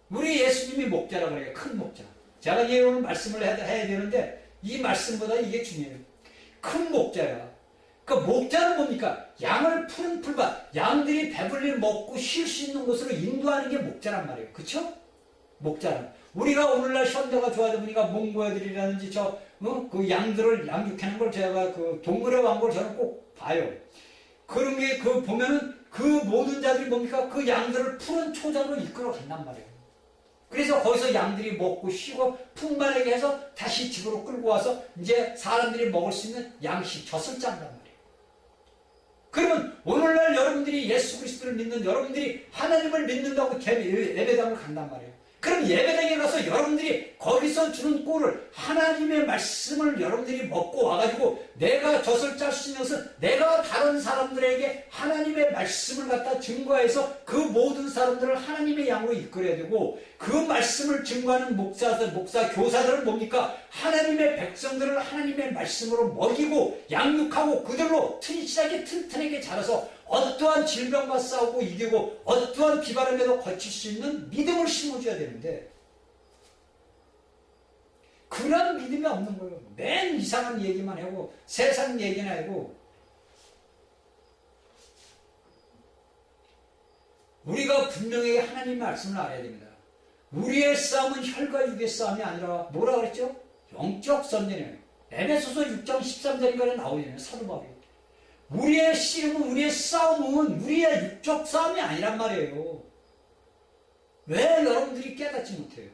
우리 예수님이 목자라고 해요. 큰 목자. 제가 오늘 말씀을 해야 되는데 이 말씀보다 이게 중요해요. 큰 목자야. 그 목자는 뭡니까? 양을 푸른 풀밭, 양들이 배불리 먹고 쉴 수 있는 곳으로 인도하는 게 목자란 말이에요. 그쵸? 목자는. 우리가 오늘날 현대가 좋아져 보니까 몽고애들이라든지 그 양들을 양육하는 걸 제가 그 동물의 왕국을 저는 꼭 봐요. 그런 게 보면은 그 모든 자들이 뭡니까? 그 양들을 푸른 초장으로 이끌어 간단 말이에요. 그래서 거기서 양들이 먹고 쉬고 풍만하게 해서 다시 집으로 끌고 와서 이제 사람들이 먹을 수 있는 양식, 젖을 짠단 말이에요. 그러면 오늘날 여러분들이 예수 그리스도를 믿는 여러분들이 하나님을 믿는다고 예배당을 간단 말이에요. 그럼 예배당에 가서 여러분들이 거기서 주는 꼴을 하나님의 말씀을 여러분들이 먹고 와가지고 내가 젖을 짤 수 있는 것은 내가 다른 사람들에게 하나님의 말씀을 갖다 증거해서 그 모든 사람들을 하나님의 양으로 이끌어야 되고 그 말씀을 증거하는 목사, 교사들은 뭡니까? 하나님의 백성들을 하나님의 말씀으로 먹이고 양육하고 그들로 튼실하게 튼튼하게 자라서 어떠한 질병과 싸우고 이기고 어떠한 비바람에도 거칠 수 있는 믿음을 심어줘야 되는데 그런 믿음이 없는 거예요. 맨 이상한 얘기만 하고 세상 얘기나 하고 우리가 분명히 하나님의 말씀을 알아야 됩니다. 우리의 싸움은 혈과 육의 싸움이 아니라 뭐라 그랬죠? 영적 전쟁이에요. 에베소서 6장 13절인가에 나오잖아요. 사도 바울이. 우리의 씨름은 우리의 싸움은 우리의 육적 싸움이 아니란 말이에요. 왜 여러분들이 깨닫지 못해요?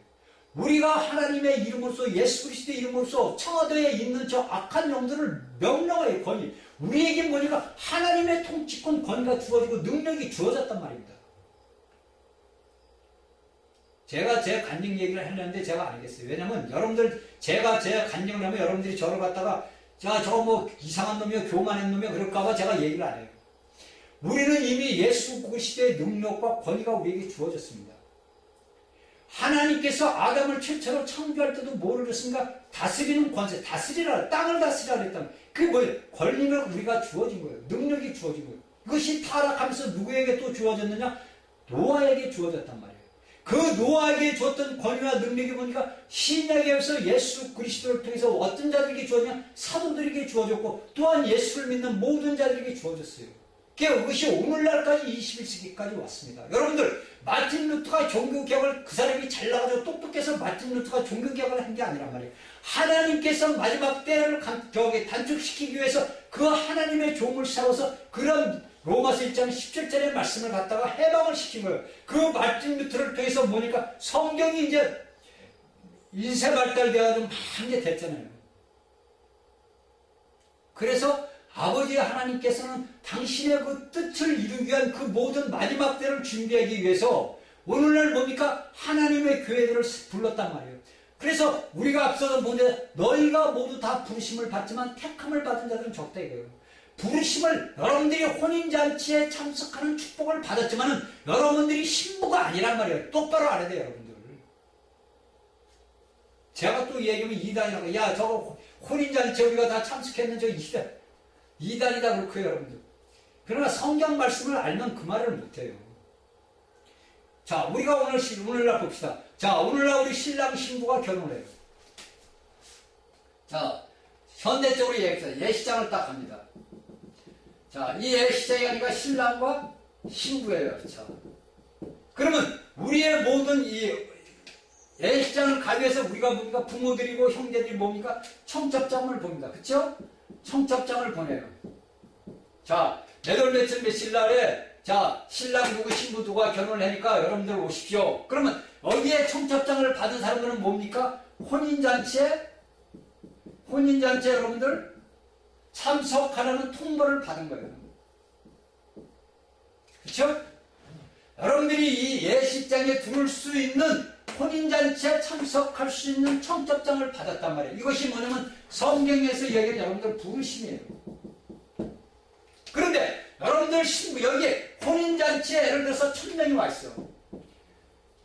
우리가 하나님의 이름으로서 예수 그리스도의 이름으로서 청와대에 있는 저 악한 영들을 명령하여 권위 우리에게 뭐니까 하나님의 통치권 권위가 주어지고 능력이 주어졌단 말입니다. 제가 제 간증 얘기를 하려는데 제가 안 하겠어요. 왜냐면 여러분들 제가 제 간증을 하면 여러분들이 저를 갖다가 제가 저거 뭐 이상한 놈이야, 교만한 놈이야, 그럴까봐 제가 얘기를 안 해요. 우리는 이미 예수 그리스도의 능력과 권위가 우리에게 주어졌습니다. 하나님께서 아담을 최초로 창조할 때도 뭐를 그랬습니까? 다스리는 권세, 다스리라, 땅을 다스리라 그랬다면 그게 뭐예요? 권리를 우리가 주어진 거예요. 능력이 주어진 거예요. 이것이 타락하면서 누구에게 또 주어졌느냐? 노아에게 주어졌단 말이에요. 그 노아에게 줬던 권위와 능력이 보니까 신약에서 예수 그리스도를 통해서 어떤 자들에게 주어졌냐? 사도들에게 주어졌고 또한 예수를 믿는 모든 자들에게 주어졌어요. 그것이 오늘날까지 21세기까지 왔습니다. 여러분들 마틴 루터가 종교개혁을 그 사람이 잘 나가지고 똑똑해서 마틴 루터가 종교개혁을 한 게 아니란 말이에요. 하나님께서 마지막 때를 단축시키기 위해서 그 하나님의 종을 세워서 그런 로마서 1장 17절의 말씀을 갖다가 해방을 시킨 거예요. 그 마틴 루터를 통해서 보니까 성경이 이제 인쇄 발달돼가지고 많이 됐잖아요. 그래서 아버지 하나님께서는 당신의 그 뜻을 이루기 위한 그 모든 마지막 때를 준비하기 위해서 오늘날 뭡니까? 하나님의 교회들을 불렀단 말이에요. 그래서 우리가 앞서서 보는데 너희가 모두 다 부르심을 받지만 택함을 받은 자들은 적다 이거예요. 부르심을 여러분들이 혼인잔치에 참석하는 축복을 받았지만 여러분들이 신부가 아니란 말이에요. 똑바로 알아야 돼요, 여러분들. 제가 또 얘기하면 이단이라고, 야 저거 혼인잔치에 우리가 다 참석했는 저 이단이다 그렇고요, 여러분들. 그러나 성경 말씀을 알면 그 말을 못해요. 자, 우리가 오늘날 봅시다. 자, 오늘날 우리 신랑 신부가 결혼을 해요. 자, 현대적으로 얘기해서 예시장을 딱 합니다. 자, 이 예시장이 아니라 신랑과 신부예요. 자, 그러면 우리의 모든 이 예시장을 가기 위해서 우리가 뭡니까? 부모들이고 형제들이 뭡니까? 청첩장을 봅니다. 그쵸? 청첩장을 보내요. 자, 몇월 며칠 며칠 날에 자, 신랑 누구 신부 누가 결혼을 하니까 여러분들 오십시오. 그러면 여기에 청첩장을 받은 사람들은 뭡니까? 혼인잔치에 여러분들 참석하라는 통보를 받은 거예요. 그렇죠? 여러분들이 이 예식장에 들을 수 있는 혼인잔치에 참석할 수 있는 청첩장을 받았단 말이에요. 이것이 뭐냐면 성경에서 얘기하는 여러분들 부르심이에요. 그런데 여러분들 신부 여기에 혼인잔치에 예를 들어서 1000명이 와 있어.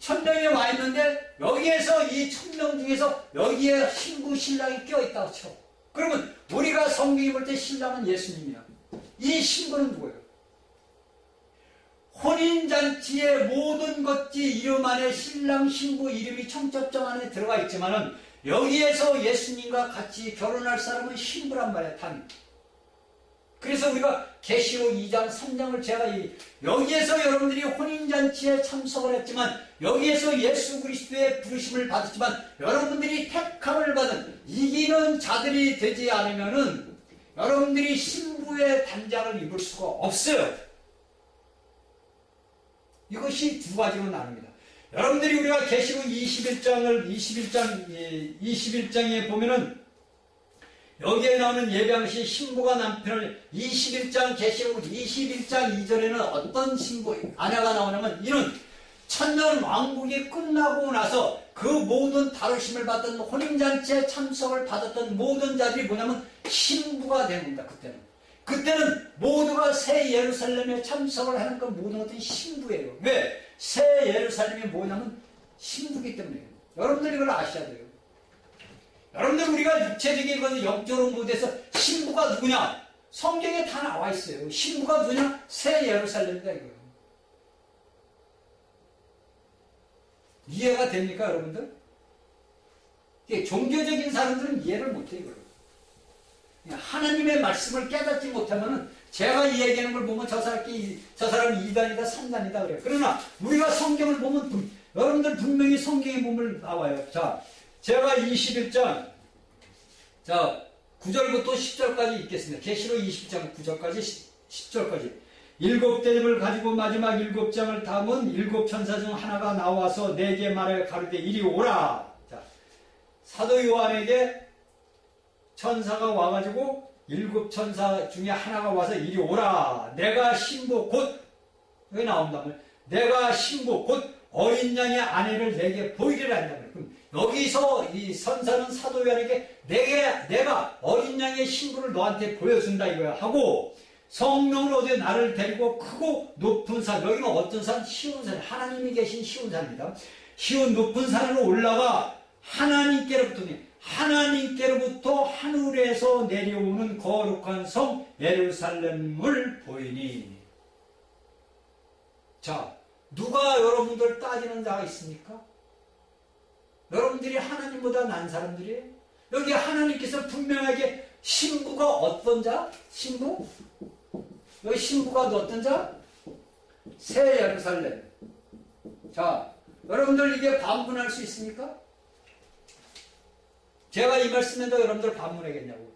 1000명이 와 있는데 여기에서 이 1000명 중에서 여기에 신부 신랑이 껴있다고 쳐. 그러면 우리가 성경이 볼 때 신랑은 예수님이야. 이 신부는 누구예요? 혼인잔치의 모든 것이 이름 안에 신랑 신부 이름이 청첩장 안에 들어가 있지만은 여기에서 예수님과 같이 결혼할 사람은 신부란 말이야. 단. 그래서 우리가 계시록 2장 3장을 제가 여기에서 여러분들이 혼인잔치에 참석을 했지만 여기에서 예수 그리스도의 부르심을 받았지만 여러분들이 택함을 받은 이기는 자들이 되지 않으면은 여러분들이 신부의 단장을 입을 수가 없어요. 이것이 두 가지로 나눕니다. 여러분들이 우리가 계시록 21장에 보면은 여기에 나오는 예배양식 신부가 남편을 21장 계시록 21장 2절에는 어떤 신부 아내가 나오냐면 이는 천년 왕국이 끝나고 나서 그 모든 다루심을 받던 혼인잔치에 참석을 받았던 모든 자들이 뭐냐면 신부가 됩니다. 그때는 모두가 새 예루살렘에 참석을 하는 그 모든 것들이 신부예요. 왜? 새 예루살렘이 뭐냐면 신부기 때문에 여러분들이 그걸 아셔야 돼요. 여러분들 우리가 육체적인 것을 영적으로 못해서 신부가 누구냐? 성경에 다 나와 있어요. 신부가 누구냐? 새 예루살렘이다 이거예요. 이해가 됩니까 여러분들? 종교적인 사람들은 이해를 못해요. 이거를. 하나님의 말씀을 깨닫지 못하면은 제가 이 얘기하는 걸 보면 저 사람이 2단이다 3단이다 그래요. 그러나 우리가 성경을 보면 여러분들 분명히 성경에 보면 나와요. 자, 제가 21장 자 9절부터 10절까지 읽겠습니다. 계시록 20장 9절까지 10절까지 7대접을 가지고 마지막 7장을 담은 7천사 중 하나가 나와서 내게 말하여 가로되 이리 오라. 자, 사도 요한에게 천사가 와가지고 7천사 중에 하나가 와서 이리 오라. 내가 신부 곧 여기 나온다면 내가 신부 곧 어린 양의 아내를 내게 보이리라 한다면, 그럼 여기서 이 선사는 사도 요한에게 내가 어린 양의 신부를 너한테 보여준다 이거야 하고, 성령으로 얻어 나를 데리고 크고 높은 산, 여기는 어떤 산? 시온 산, 하나님이 계신 시온 산입니다. 시온 높은 산으로 올라가 하나님께로부터 하늘에서 내려오는 거룩한 성 예루살렘을 보이니. 자, 누가 여러분들 따지는 자가 있습니까? 여러분들이 하나님보다 난 사람들이에요. 여기 하나님께서 분명하게 신부가 어떤 자? 신부? 여기 신부가 어떤 자? 새 예루살렘. 자, 여러분들 이게 반문할 수 있습니까? 제가 이 말씀에도 여러분들 반문하겠냐고.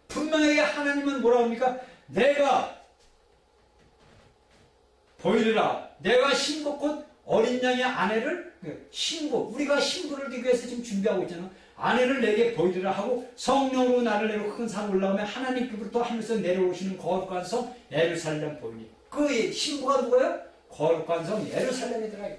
분명하게 하나님은 뭐라고 합니까? 내가 보이리라. 내가 신부 곧 어린 양의 아내를, 신부, 우리가 신부를 되기 위해서 지금 준비하고 있잖아. 아내를 내게 보이리라 하고 성령으로 나를 내려 큰 산 올라오면 하나님께로부터 하늘에서 내려오시는 거룩한 성 예루살렘 보이니. 그 신부가 누구예요? 거룩한 성 예루살렘이더라.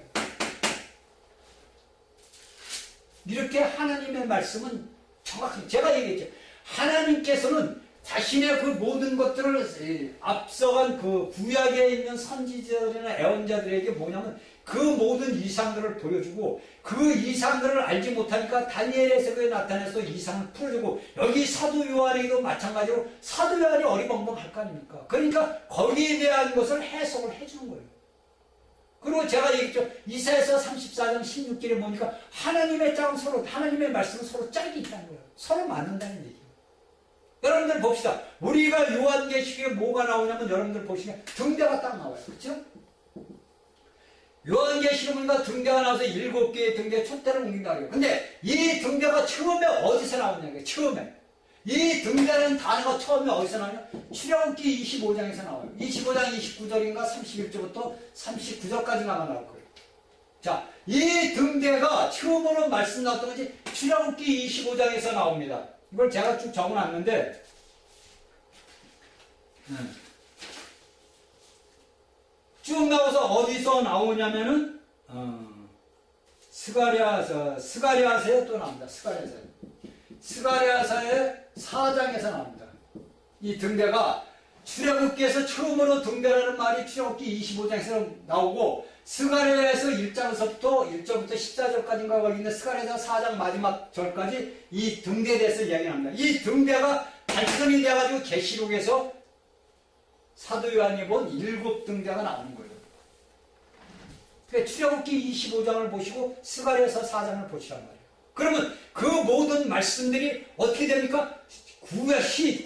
이렇게 하나님의 말씀은 정확히 제가 얘기했죠. 하나님께서는 자신의 그 모든 것들을 앞서간 그 구약에 있는 선지자들이나 애언자들에게 뭐냐면 그 모든 이상들을 보여주고 그 이상들을 알지 못하니까 다니엘에서에 나타내서 이상을 풀어주고 여기 사도 요한에게도 마찬가지로 사도 요한이 어리벙벙할 거 아닙니까? 그러니까 거기에 대한 것을 해석을 해주는 거예요. 그리고 제가 얘기했죠. 이사야서 34장 16절에 보니까 하나님의 짝은 서로, 하나님의 말씀은 서로 짝이 있다는 거예요. 서로 맞는다는 얘기예요. 여러분들 봅시다. 우리가 요한계시록에 뭐가 나오냐면 여러분들 보시면 등대가 딱 나와요. 그렇죠? 요한계시록 보니까 등대가 나와서 7개의 등대 촛대를 옮긴다 그래요. 근데 이 등대가 처음에 어디서 나오냐고요. 처음에. 이 등대라는 단어가 처음에 어디서 나오냐? 출애굽기 25장에서 나와요. 25장 29절인가 31절부터 39절까지가 나올 거예요. 자, 이 등대가 처음으로 말씀 나왔던 것이 출애굽기 25장에서 나옵니다. 이걸 제가 쭉 적어놨는데 쭉 나와서 어디서 나오냐면은 스가랴서에 또 나옵니다. 스가랴서의 4장에서 나옵니다. 이 등대가 출애굽기에서 처음으로 등대라는 말이 출애굽기 25장에서 나오고 스가랴에서 1장서부터 1절부터 14절까지인가 거기 있는 스가랴서 4장 마지막 절까지 이 등대에 대해서 이야기합니다. 이 등대가 발전이 돼가지고 계시록에서 사도 요한이 본 7등대가 나오는 거예요. 그러니까 출애굽기 25장을 보시고 스가랴서 4장을 보시란 말이에요. 그러면 그 모든 말씀들이 어떻게 됩니까?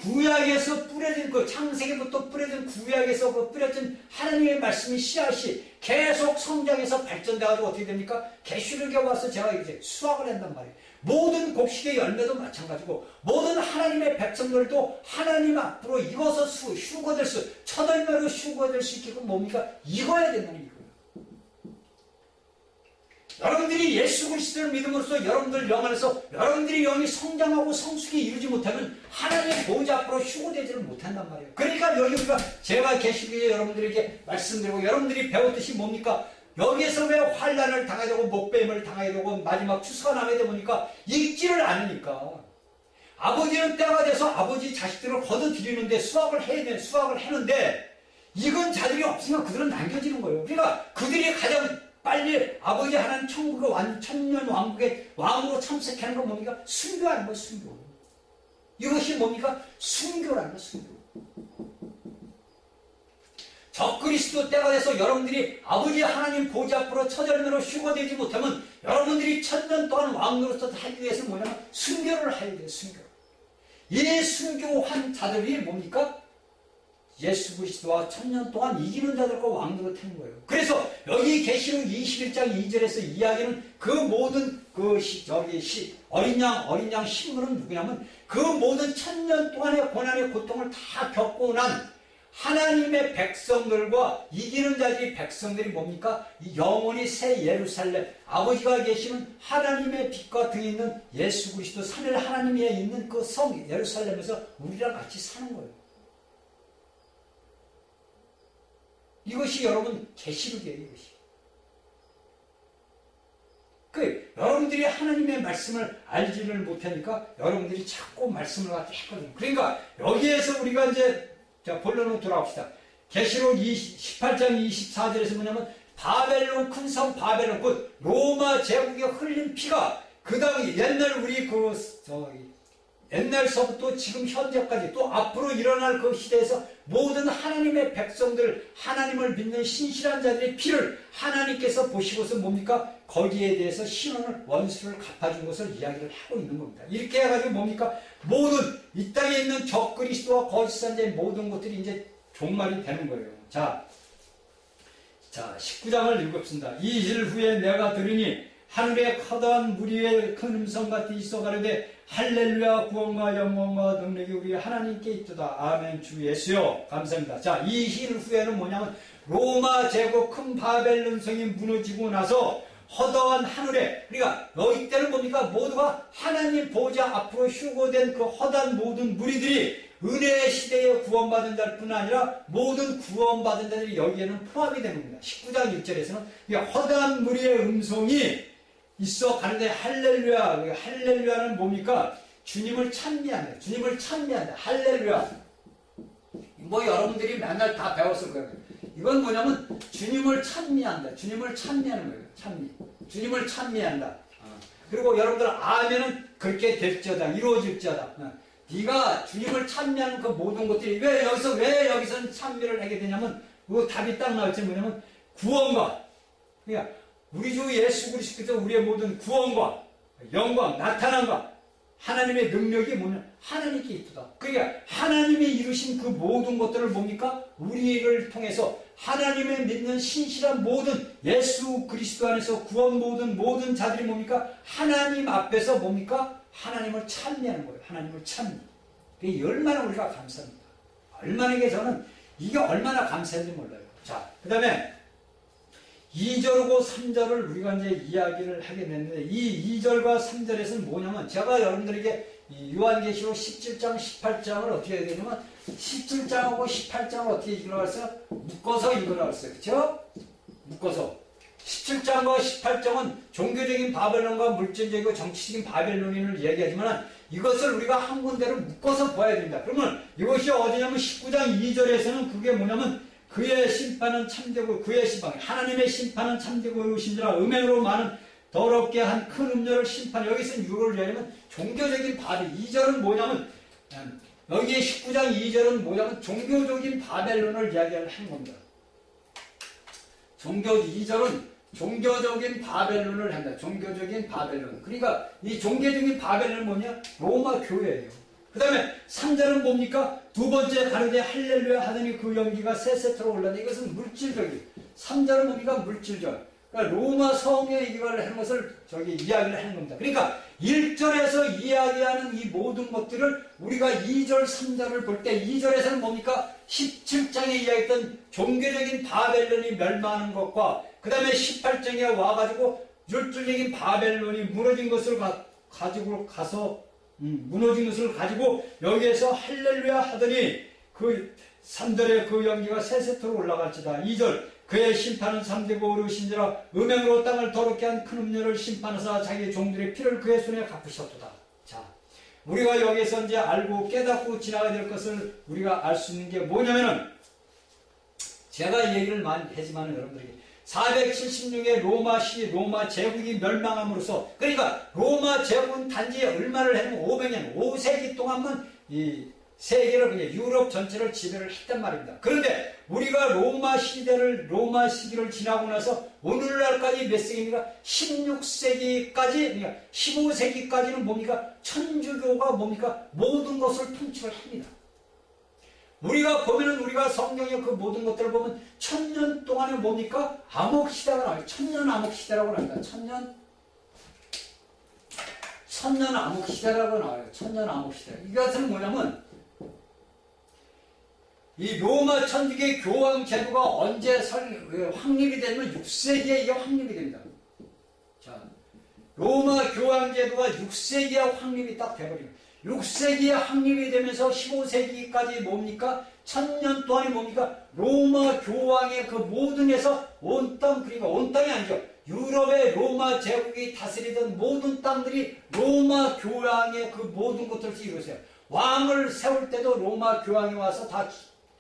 구약에서 뿌려진 그 창세기부터 뿌려진 구약에서 그 뿌려진 하나님의 말씀이 씨앗이 계속 성장해서 발전돼가지고 어떻게 됩니까? 계시록에 와서 제가 이제 수확을 한단 말이에요. 모든 곡식의 열매도 마찬가지고 모든 하나님의 백성들도 하나님 앞으로 익어서 휴거될 첫 열매로 휴거될 수 있게끔 뭡니까? 익어야 된다는 얘기예요. 여러분들이 예수 그리스도를 믿음으로써 여러분들 영 안에서 여러분들이 영이 성장하고 성숙이 이루지 못하면 하나님의 보좌 앞으로 휴고되지를 못한단 말이에요. 그러니까 여기 우리가 제가 계시기에 여러분들에게 말씀드리고 여러분들이 배웠듯이 뭡니까? 여기에서 왜 환난을 당하게 되고 목뱀을 당하게 되고 마지막 추수가 나게 되다 보니까 읽지를 않으니까 아버지는 때가 돼서 아버지 자식들을 거둬들이는데 수확을 했는데 익은 자들이 없으면 그들은 남겨지는 거예요. 그러니까 그들이 가장 빨리 아버지 하나님 천국의 천년 왕국의 왕으로 참석하는 건 뭡니까? 순교하는 거예요. 순교. 이것이 뭡니까? 순교라는 거예요. 순교. 적그리스도 때가 돼서 여러분들이 아버지 하나님 보좌 앞으로 첫 열매로 휴거되지 못하면 여러분들이 천년 동안 왕으로서 하기 위해서 뭐냐면 순교를 해야 돼요. 순교. 이 순교한 자들이 뭡니까? 예수 그리스도와 천년 동안 이기는 자들과 왕으로 태는 거예요. 그래서 여기 계시록 21장 2절에서 이야기는 그 모든 어린 양 신부는 누구냐면 그 모든 천년 동안의 고난의 고통을 다 겪고 난 하나님의 백성들과 이기는 자들이 백성들이 뭡니까? 이 영원히 새 예루살렘, 아버지가 계시는 하나님의 빛과 등에 있는 예수 그리스도 삼일 하나님이 있는 그 성 예루살렘에서 우리랑 같이 사는 거예요. 이것이 여러분 계시록이에요. 이것이. 여러분들이 하나님의 말씀을 알지를 못하니까 여러분들이 자꾸 말씀을 갖다 했거든요. 그러니까 여기에서 우리가 이제 본론으로 돌아옵시다. 계시록 18장 24절에서 뭐냐면 바벨론, 큰 성 바벨론, 곧 로마 제국에 흘린 피가 그 다음에 옛날 우리 옛날서부터 지금 현재까지 또 앞으로 일어날 그 시대에서 모든 하나님의 백성들, 하나님을 믿는 신실한 자들의 피를 하나님께서 보시고서 뭡니까? 거기에 대해서 신원을, 원수를 갚아준 것을 이야기를 하고 있는 겁니다. 이렇게 해가지고 뭡니까? 모든 이 땅에 있는 적그리스도와 거짓 선자의 모든 것들이 이제 종말이 되는 거예요. 자, 19장을 읽읍시다. 이 일 후에 내가 들으니 하늘에 커다란 무리의 큰 음성 같이 있어 가로되 할렐루야, 구원과 영광과 능력이 우리 하나님께 있도다. 아멘. 주 예수여. 감사합니다. 자, 이 일 후에는 뭐냐면 로마 제국 큰 바벨론 성이 무너지고 나서 허다한 하늘에, 그러니까 여기 때는 뭡니까? 모두가 하나님 보좌 앞으로 휴거된 그 허다한 모든 무리들이 은혜의 시대에 구원받은 자뿐 아니라 모든 구원받은 자들이 여기에는 포함이 되는 겁니다. 19장 6절에서는 허다한 무리의 음성이 있어 가는데 할렐루야. 할렐루야는 뭡니까? 주님을 찬미한다. 주님을 찬미한다. 할렐루야. 뭐 여러분들이 맨날 다 배웠을 거예요. 이건 뭐냐면 주님을 찬미한다. 주님을 찬미하는 거예요. 찬미. 주님을 찬미한다. 그리고 여러분들 아멘은 그렇게 될지어다. 이루어질지어다. 네가 주님을 찬미하는 그 모든 것들이 왜 여기서는 찬미를 하게 되냐면 그 답이 딱 나올지 뭐냐면 구원과, 그러니까 우리 주 예수 그리스도께서 우리의 모든 구원과 영광, 나타남과 하나님의 능력이 뭐냐? 하나님께 있다. 그러니까 하나님이 이루신 그 모든 것들을 뭡니까? 우리를 통해서 하나님을 믿는 신실한 모든 예수 그리스도 안에서 구원 모든 자들이 뭡니까? 하나님 앞에서 뭡니까? 하나님을 찬미하는 거예요. 하나님을 찬미. 이게 얼마나 우리가 감사합니다. 얼마나 저는 이게 얼마나 감사한지 몰라요. 자, 그 다음에 2절하고 3절을 우리가 이제 이야기를 하게 됐는데 이 2절과 3절에서는 뭐냐면 제가 여러분들에게 이 요한계시록 17장, 18장을 어떻게 해야 되냐면 17장하고 18장을 어떻게 읽으라고 했어요? 묶어서 읽으라고 했어요. 그렇죠? 묶어서. 17장과 18장은 종교적인 바벨론과 물질적이고 정치적인 바벨론인을 얘기하지만 이것을 우리가 한 군데로 묶어서 봐야 됩니다. 그러면 이것이 어디냐면 19장 2절에서는 그게 뭐냐면 그의 심판은 참되고 그의 심판, 하나님의 심판은 참되고 의심이라 음행으로 많은 더럽게 한 큰 음료를 심판. 여기서는 이걸 얘기하면 종교적인 바벨. 2절은 뭐냐면 여기에 19장 2절은 뭐냐면 종교적인 바벨론을 이야기를 하는 겁니다. 2절은 종교적인 바벨론을 한다. 종교적인 바벨론. 그러니까 이 종교적인 바벨론은 뭐냐? 로마 교회예요. 그 다음에 3절은 뭡니까? 두 번째 가로되 할렐루야 하더니 그 연기가 세세토로 올라다. 이것은 물질적인. 3절은 뭡니까? 물질적. 그러니까 로마 성에 이걸 하는 것을 이야기를 하는 겁니다. 그러니까 1절에서 이야기하는 이 모든 것들을 우리가 2절, 3절을 볼 때 2절에서는 뭡니까? 17장에 이야기했던 종교적인 바벨론이 멸망하는 것과 그 다음에 18장에 와가지고 율질적인 바벨론이 무너진 것을 가지고 가서 무너진 것을 가지고 여기에서 할렐루야 하더니 그 3절에 그 연기가 세세토로 올라갈지다. 2절 그의 심판은 참되고 어르신지라 음행으로 땅을 더럽게 한 큰 음녀를 심판하사 자기 종들의 피를 그의 손에 갚으셨도다. 자, 우리가 여기서 이제 알고 깨닫고 지나가야 될 것을 우리가 알 수 있는 게 뭐냐면은 제가 얘기를 많이 하지만 여러분들에게 476의 로마 제국이 멸망함으로써, 그러니까 로마 제국은 단지 얼마를 했냐면 500년, 5세기 동안만 이 세계를 그냥 유럽 전체를 지배를 했단 말입니다. 그런데 우리가 로마 시기를 지나고 나서 오늘날까지 몇 세기입니까? 16세기까지, 그러니까 15세기까지는 뭡니까? 천주교가 뭡니까? 모든 것을 통치를 합니다. 우리가 보면은 우리가 성경의 그 모든 것들을 보면 1000년 동안에 뭡니까? 암흑시대가 나와요. 1000년 암흑시대라고 합니다. 1000년 암흑시대라고 나와요. 1000년 암흑시대. 이것은 뭐냐면 이 로마 천주교의 교황 제도가 언제 확립이 되면 6세기에 이게 확립이 됩니다. 자, 로마 교황 제도가 6세기에 확립이 딱 돼버립니다. 6세기에 확립이 되면서 15세기까지 뭡니까? 1000년 동안이 뭡니까? 로마 교황의 그 모든 에서 온 땅, 그러니까 온 땅이 아니죠. 유럽의 로마 제국이 다스리던 모든 땅들이 로마 교황의 그 모든 것들을 이루었어요. 왕을 세울 때도 로마 교황이 와서 다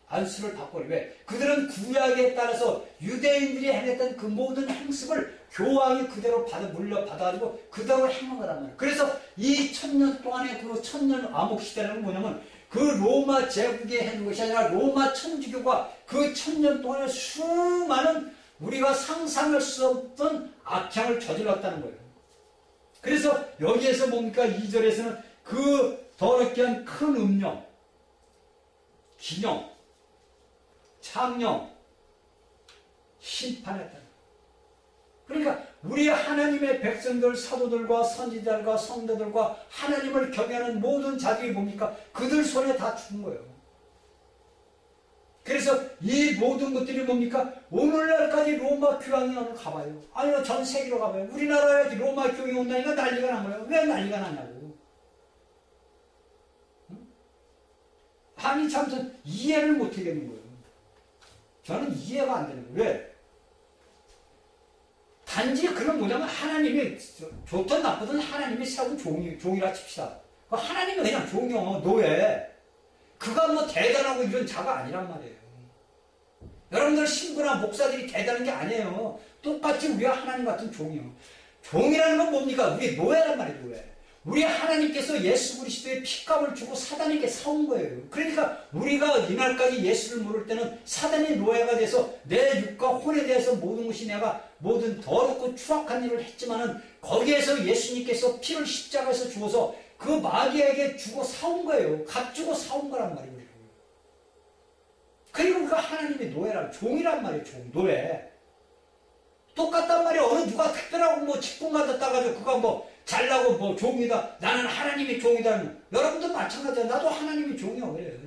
안수를 받고, 왜? 그들은 구약에 따라서 유대인들이 행했던 그 모든 행습을 교황이 그대로 물려받아가지고 그대로 행한 거란 말이에요. 그래서 이 1000년 동안의 그 1000년 암흑시대는 뭐냐면 그 로마 제국이 해준 것이 아니라 로마 천주교가 그 1000년 동안에 수많은 우리가 상상할 수 없던 악행을 저질렀다는 거예요. 그래서 여기에서 뭡니까? 2절에서는 그 더럽게 한 큰 음령, 기념, 창령, 심판했다. 그러니까 우리 하나님의 백성들, 사도들과 선지자들과 성도들과 하나님을 경외하는 모든 자들이 뭡니까? 그들 손에 다 죽은 거예요. 그래서 이 모든 것들이 뭡니까? 오늘날까지 로마 교황이 오늘 가봐요. 아니요, 전 세계로 가봐요. 우리나라에 로마 교황이 온다니까 난리가 난 거예요. 왜 난리가 나냐고. 아니 참 전 이해를 못 하겠는 거예요. 저는 이해가 안 되는 거예요. 왜? 단지 그런 뭐냐면 하나님이 좋든 나쁘든 하나님이 세운 종이라 칩시다. 하나님이 그냥 종이요, 노예. 그가 뭐 대단하고 이런 자가 아니란 말이에요. 여러분들 신부나 목사들이 대단한 게 아니에요. 똑같이 우리가 하나님 같은 종이요. 종이라는 건 뭡니까? 우리 노예란 말이에요, 노예. 우리 하나님께서 예수 그리스도의 핏값을 주고 사단에게 사온 거예요. 그러니까 우리가 이날까지 예수를 모를 때는 사단의 노예가 돼서 내 육과 혼에 대해서 모든 것이 내가 모든 더럽고 추악한 일을 했지만은 거기에서 예수님께서 피를 십자가에서 주어서 그 마귀에게 주고 사온 거예요. 값 주고 사온 거란 말이에요. 그리고 우리가 하나님의 노예란, 종이란 말이에요. 종, 노예. 똑같단 말이에요. 어느 누가 특별하고 뭐 직분 받았다 가지고 그가 뭐 잘나고 뭐 종이다. 나는 하나님의 종이다. 여러분도 마찬가지야. 나도 하나님의 종이야. 그래.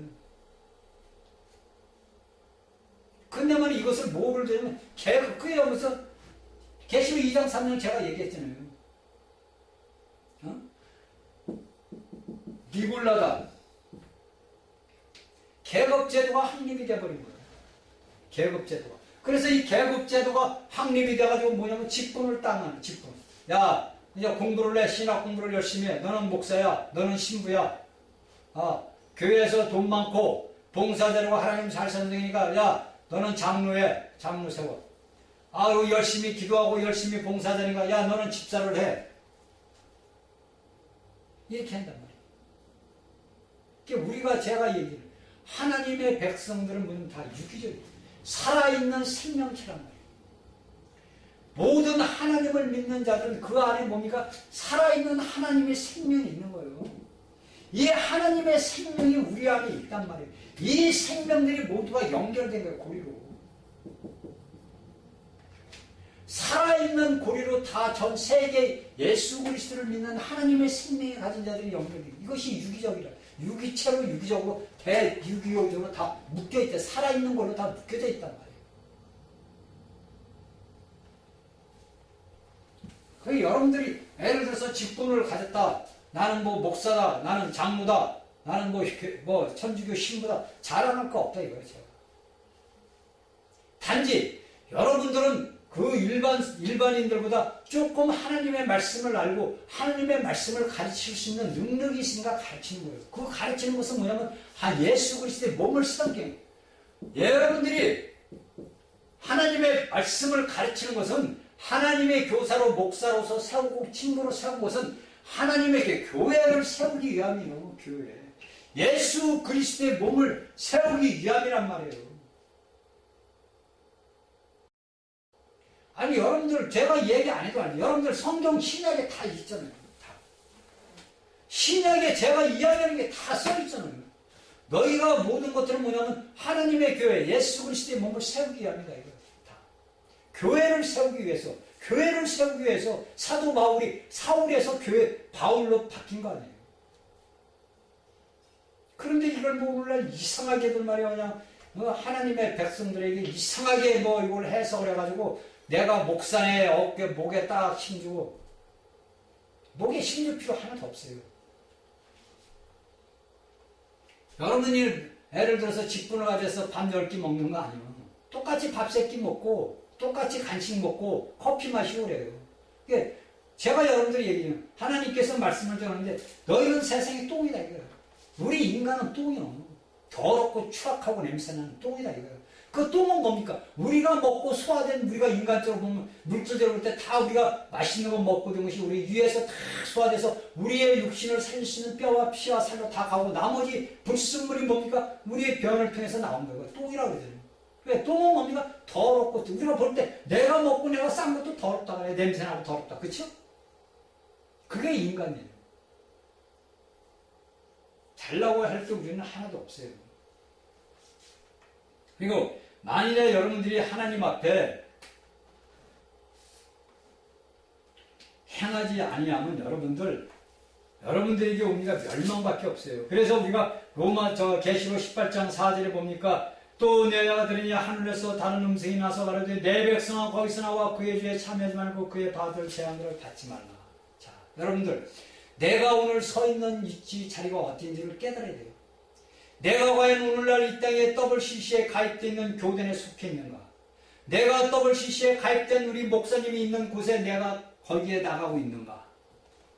근데만 이것을 뭐를 들으면 그에 오면서 계시록 2장 3장 제가 얘기했잖아요. 니굴라다. 계급제도가 확립이 돼버린 거예요. 계급제도가. 그래서 이 계급제도가 확립이 돼가지고 뭐냐면 직분을 따는 직분. 야, 이제 공부를 해. 신학 공부를 열심히 해. 너는 목사야. 너는 신부야. 교회에서 돈 많고 봉사자라고 하나님 잘 선생이니까 야, 너는 장로해. 장로 세워. 그리고 열심히 기도하고 열심히 봉사자니까 야, 너는 집사를 해. 이렇게 한단 말이에요. 우리가 제가 얘기를 하나님의 백성들은 뭐냐면 다 유기적이에요. 살아있는 생명체란 말이에요. 모든 하나님을 믿는 자들은 그 안에 뭡니까? 살아있는 하나님의 생명이 있는 거예요. 이 하나님의 생명이 우리 안에 있단 말이에요. 이 생명들이 모두가 연결된 거예요. 고리로. 살아있는 고리로 다 전 세계 예수 그리스도를 믿는 하나님의 생명이 가진 자들이 연결돼요. 이것이 유기적이라. 유기체로 유기적으로 대유기적으로 다 묶여있대. 살아있는 걸로 다 묶여져 있단 말이에요. 그 여러분들이 예를 들어서 직분을 가졌다. 나는 뭐 목사다. 나는 장로다. 나는 뭐 천주교 신부다. 자랑할 거 없다 이거예요. 제가. 단지 여러분들은 그 일반인들보다 조금 하나님의 말씀을 알고 하나님의 말씀을 가르칠 수 있는 능력이 있으니까 가르치는 거예요. 그 가르치는 것은 뭐냐면 예수 그리스도의 몸을 쓰던 게 여러분들이 하나님의 말씀을 가르치는 것은 하나님의 교사로 목사로서 세우고 친구로 세운 것은 하나님의 교회를 세우기 위함이에요. 교회. 예수 그리스도의 몸을 세우기 위함이란 말이에요. 아니 여러분들 제가 얘기 안 해도 아니 여러분들 성경 신약에 다 있잖아요. 다. 신약에 제가 이야기하는 게 다 써있잖아요. 너희가 모든 것들은 뭐냐면 하나님의 교회 예수 그리스도의 몸을 세우기 위함이다. 이거 다. 교회를 세우기 위해서 사도 바울이 사울에서 바울로 바뀐 거 아니에요. 그런데 이걸 오늘날 이상하게들 말이야 그냥 하나님의 백성들에게 이상하게 이걸 해석을 해가지고 내가 목산에 목에 딱 힘주고 목에 힘줄 필요 하나도 없어요. 여러분이 예를 들어서 직분을 가져서 밥 10끼 먹는 거 아니에요. 똑같이 밥 3끼 먹고 똑같이 간식 먹고 커피 마시고 그래요. 이게 제가 여러분들이 얘기해요. 하나님께서 말씀을 전하는데 너희는 세상의 똥이다 이거예요. 우리 인간은 똥이요. 더럽고 추악하고 냄새나는 똥이다 이거예요. 그 똥은 뭡니까? 우리가 먹고 소화된, 우리가 인간적으로 보면 물질적으로 볼 때 다 우리가 맛있는 거 먹고 된 것이 우리 위에서 다 소화돼서 우리의 육신을 살릴 수 있는 뼈와 피와 살로 다 가고 나머지 불순물이 뭡니까? 우리의 변을 통해서 나온 거예요. 똥이라고 그러잖아요. 왜? 똥은 뭡니까? 더럽고, 우리가 볼 때 내가 먹고 내가 싼 것도 더럽다 그래. 냄새나고 더럽다. 그쵸? 그게 인간이에요. 잘나고 할 게 우리는 하나도 없어요. 그리고 만일에 여러분들이 하나님 앞에 행하지 아니하면 여러분들에게 옵니까 멸망밖에 없어요. 그래서 우리가 계시록 18장 4절에 봅니까? 또 내가 들으니 하늘에서 다른 음성이 나서 가로되 내 백성아 거기서 나와 그의 죄에 참여하지 말고 그의 받을 재앙들을 받지 말라. 자, 여러분들 내가 오늘 서 있는 이 자리가 어딘지를 깨달아야 돼요. 내가 과연 오늘날 이 땅에 WCC에 가입되어 있는 교단에 속해 있는가? 내가 WCC에 가입된 우리 목사님이 있는 곳에 내가 거기에 나가고 있는가?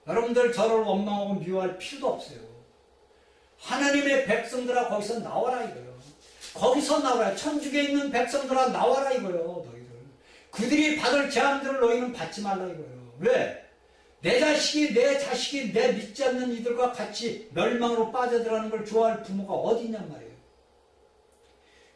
여러분들 저를 원망하고 미워할 필요도 없어요. 하나님의 백성들아 거기서 나와라 이거요. 거기서 나와라. 천국에 있는 백성들아 나와라 이거요. 너희들. 그들이 받을 재앙들을 너희는 받지 말라 이거요. 왜? 내 자식이 내 믿지 않는 이들과 같이 멸망으로 빠져들어가는 걸 좋아할 부모가 어디 있냔 말이에요.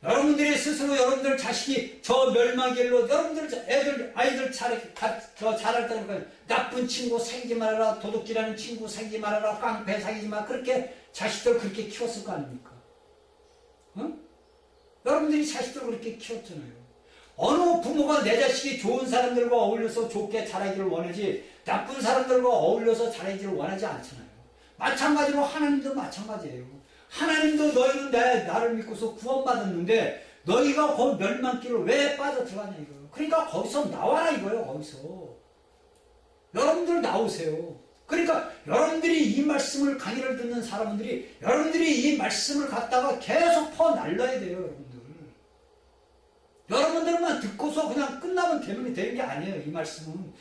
여러분들이 스스로 여러분들 자식이 저 멸망의 길로 여러분들 아이들 잘할 때는 나쁜 친구 사귀지 말아라, 도둑질하는 친구 사귀지 말아라, 깡패 사귀지 마, 그렇게 자식들 그렇게 키웠을 거 아닙니까? 응? 여러분들이 자식들 그렇게 키웠잖아요. 어느 부모가 내 자식이 좋은 사람들과 어울려서 좋게 자라기를 원하지 나쁜 사람들과 어울려서 자라기를 원하지 않잖아요. 마찬가지로 하나님도 마찬가지예요. 하나님도 너희는 나를 믿고서 구원받았는데 너희가 그 멸망길을 왜 빠져들어가냐 이거예요. 그러니까 거기서 나와라 이거예요. 거기서 여러분들 나오세요. 그러니까 여러분들이 이 말씀을 강의를 듣는 사람들이 여러분들이 이 말씀을 갖다가 계속 퍼날려야 돼요. 여러분들만 듣고서 그냥 끝나면 되는 게 아니에요. 이 말씀은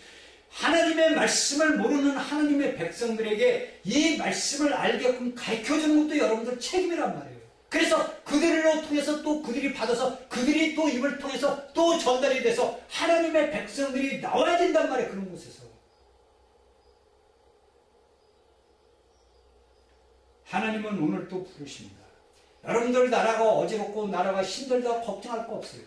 하나님의 말씀을 모르는 하나님의 백성들에게 이 말씀을 알게끔 가르쳐주는 것도 여러분들 책임이란 말이에요. 그래서 그들로 통해서 또 그들이 받아서 그들이 또 입을 통해서 또 전달이 돼서 하나님의 백성들이 나와야 된단 말이에요. 그런 곳에서 하나님은 오늘 또 부르십니다. 여러분들 나라가 어지럽고 나라가 힘들다 걱정할 거 없어요.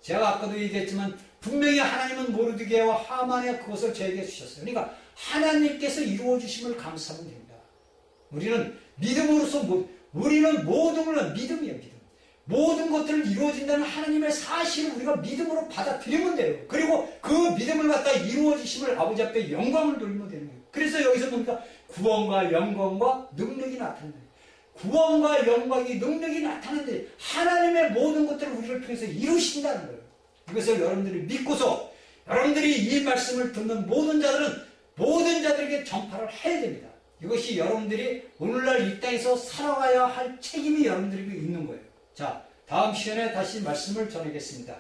제가 아까도 얘기했지만 분명히 하나님은 모르드게와 하만의 그것을 저에게 주셨어요. 그러니까 하나님께서 이루어 주심을 감사하면 됩니다. 우리는 믿음으로서 우리는 모든 걸 믿음이에요. 믿음. 모든 것들을 이루어진다는 하나님의 사실을 우리가 믿음으로 받아들이면 돼요. 그리고 그 믿음을 갖다 이루어 주심을 아버지 앞에 영광을 돌리면 되는 거예요. 그래서 여기서 보니까 구원과 영광과 능력이 나타난다. 구원과 영광이 능력이 나타나는데 하나님의 모든 것들을 우리를 통해서 이루신다는 거예요. 이것을 여러분들이 믿고서 여러분들이 이 말씀을 듣는 모든 자들에게 전파를 해야 됩니다. 이것이 여러분들이 오늘날 이 땅에서 살아가야 할 책임이 여러분들에게 있는 거예요. 자, 다음 시간에 다시 말씀을 전하겠습니다.